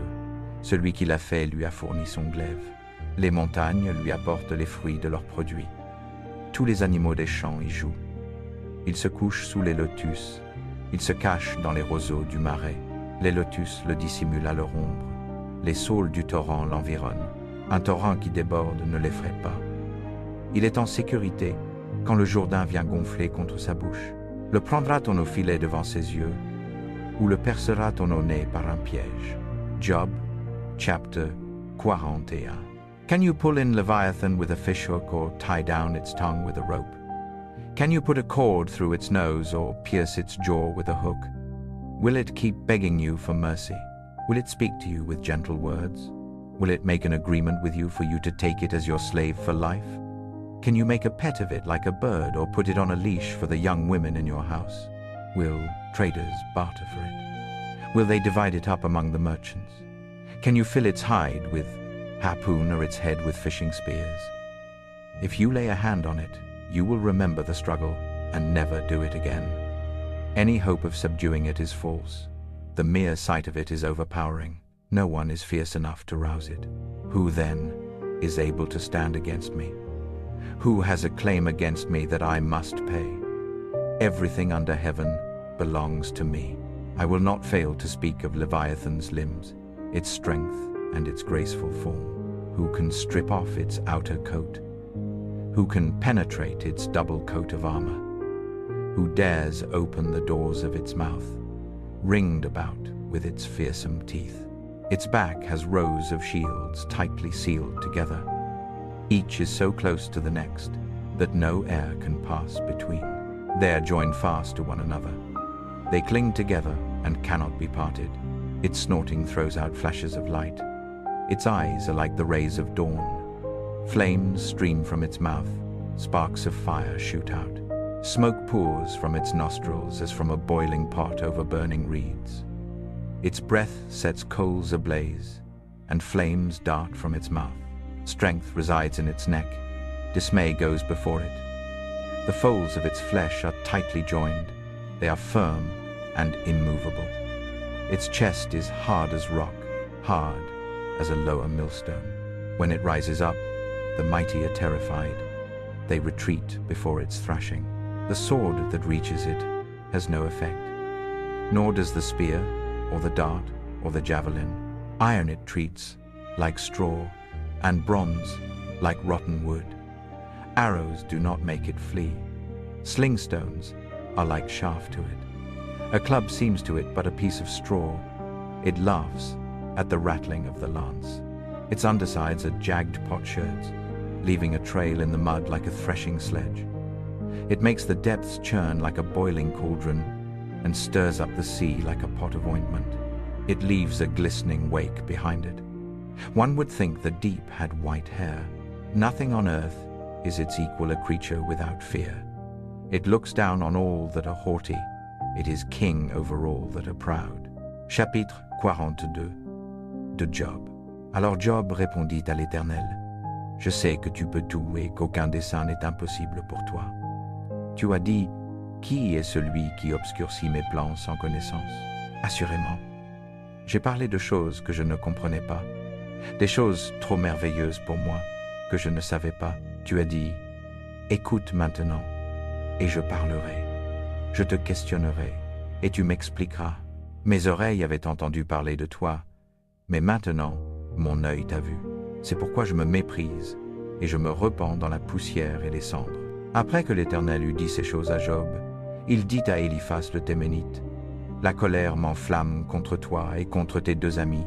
Celui qui l'a fait lui a fourni son glaive. Les montagnes lui apportent les fruits de leurs produits. Tous les animaux des champs y jouent. Il se couche sous les lotus. Il se cache dans les roseaux du marais. Les lotus le dissimulent à leur ombre. Les saules du torrent l'environnent. Un torrent qui déborde ne l'effraie pas. Il est en sécurité quand le Jourdain vient gonfler contre sa bouche. Le prendra-t-on au filet devant ses yeux, ou le percera-t-on au nez par un piège? Job, chapter 41. Can you pull in Leviathan with a fishhook or tie down its tongue with a rope? Can you put a cord through its nose or pierce its jaw with a hook? Will it keep begging you for mercy? Will it speak to you with gentle words? Will it make an agreement with you for you to take it as your slave for life? Can you make a pet of it like a bird or put it on a leash for the young women in your house? Will traders barter for it? Will they divide it up among the merchants? Can you fill its hide with harpoon or its head with fishing spears? If you lay a hand on it, you will remember the struggle and never do it again. Any hope of subduing it is false. The mere sight of it is overpowering. No one is fierce enough to rouse it. Who then is able to stand against me? Who has a claim against me that I must pay? Everything under heaven belongs to me. I will not fail to speak of Leviathan's limbs, its strength and its graceful form. Who can strip off its outer coat? Who can penetrate its double coat of armor? Who dares open the doors of its mouth, ringed about with its fearsome teeth? Its back has rows of shields tightly sealed together. Each is so close to the next that no air can pass between. They are joined fast to one another. They cling together and cannot be parted. Its snorting throws out flashes of light. Its eyes are like the rays of dawn. Flames stream from its mouth. Sparks of fire shoot out. Smoke pours from its nostrils as from a boiling pot over burning reeds. Its breath sets coals ablaze, and flames dart from its mouth. Strength resides in its neck. Dismay goes before it. The folds of its flesh are tightly joined. They are firm and immovable. Its chest is hard as rock, hard as a lower millstone. When it rises up, the mighty are terrified. They retreat before its thrashing. The sword that reaches it has no effect, nor does the spear, or the dart, or the javelin. Iron it treats like straw, and bronze like rotten wood. Arrows do not make it flee. Slingstones are like chaff to it. A club seems to it but a piece of straw. It laughs at the rattling of the lance. Its undersides are jagged potsherds, leaving a trail in the mud like a threshing sledge. It makes the depths churn like a boiling cauldron and stirs up the sea like a pot of ointment. It leaves a glistening wake behind it. One would think the deep had white hair. Nothing on earth is its equal, a creature without fear. It looks down on all that are haughty. It is king over all that are proud. Chapitre 42 de Job. Alors Job répondit à l'Éternel: Je sais que tu peux tout et qu'aucun dessein n'est impossible pour toi. Tu as dit: Qui est celui qui obscurcit mes plans sans connaissance? Assurément, j'ai parlé de choses que je ne comprenais pas, des choses trop merveilleuses pour moi, que je ne savais pas. Tu as dit: Écoute maintenant, et je parlerai. Je te questionnerai, et tu m'expliqueras. Mes oreilles avaient entendu parler de toi, mais maintenant, mon œil t'a vu. C'est pourquoi je me méprise, et je me repens dans la poussière et les cendres. Après que l'Éternel eut dit ces choses à Job, il dit à Éliphaz le Théménite: La colère m'enflamme contre toi et contre tes deux amis,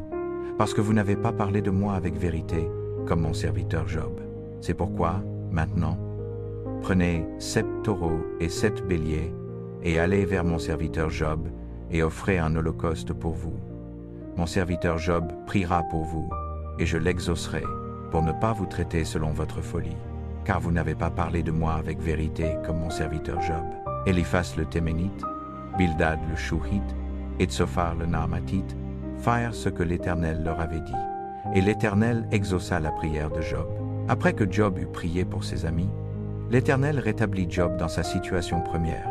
parce que vous n'avez pas parlé de moi avec vérité, comme mon serviteur Job. C'est pourquoi, maintenant, prenez 7 taureaux et 7 béliers, et allez vers mon serviteur Job, et offrez un holocauste pour vous. Mon serviteur Job priera pour vous, et je l'exaucerai, pour ne pas vous traiter selon votre folie, car vous n'avez pas parlé de moi avec vérité, comme mon serviteur Job. Éliphaz le Théménite, Bildad le Chouhite et Tsophar le Naamatite firent ce que l'Éternel leur avait dit. Et l'Éternel exauça la prière de Job. Après que Job eut prié pour ses amis, l'Éternel rétablit Job dans sa situation première,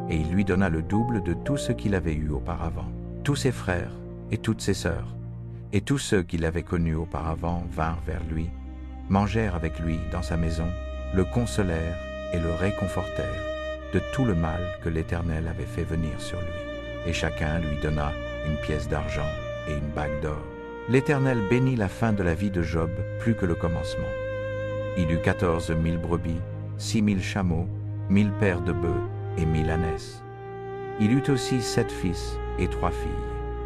et il lui donna le double de tout ce qu'il avait eu auparavant. Tous ses frères et toutes ses sœurs, et tous ceux qu'il avait connus auparavant vinrent vers lui, mangèrent avec lui dans sa maison, le consolèrent et le réconfortèrent de tout le mal que l'Éternel avait fait venir sur lui. Et chacun lui donna une pièce d'argent et une bague d'or. L'Éternel bénit la fin de la vie de Job plus que le commencement. Il eut 14 000 brebis, 6 000 chameaux, 1000 paires de bœufs et 1000 ânesses. Il eut aussi 7 fils et 3 filles.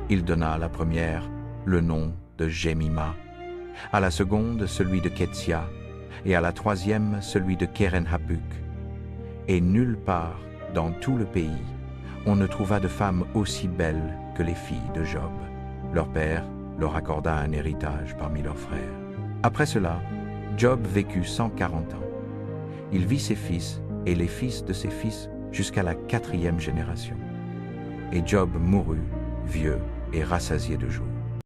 Il donna à la première le nom de Jémima, à la seconde celui de Ketsia, et à la troisième celui de Keren-Hapuk. Et nulle part dans tout le pays on ne trouva de femmes aussi belles que les filles de Job. Leur père leur accorda un héritage parmi leurs frères. Après cela, Job vécut 140 ans. Il vit ses fils et les fils de ses fils jusqu'à la 4e génération. Et Job mourut, vieux et rassasié de jours.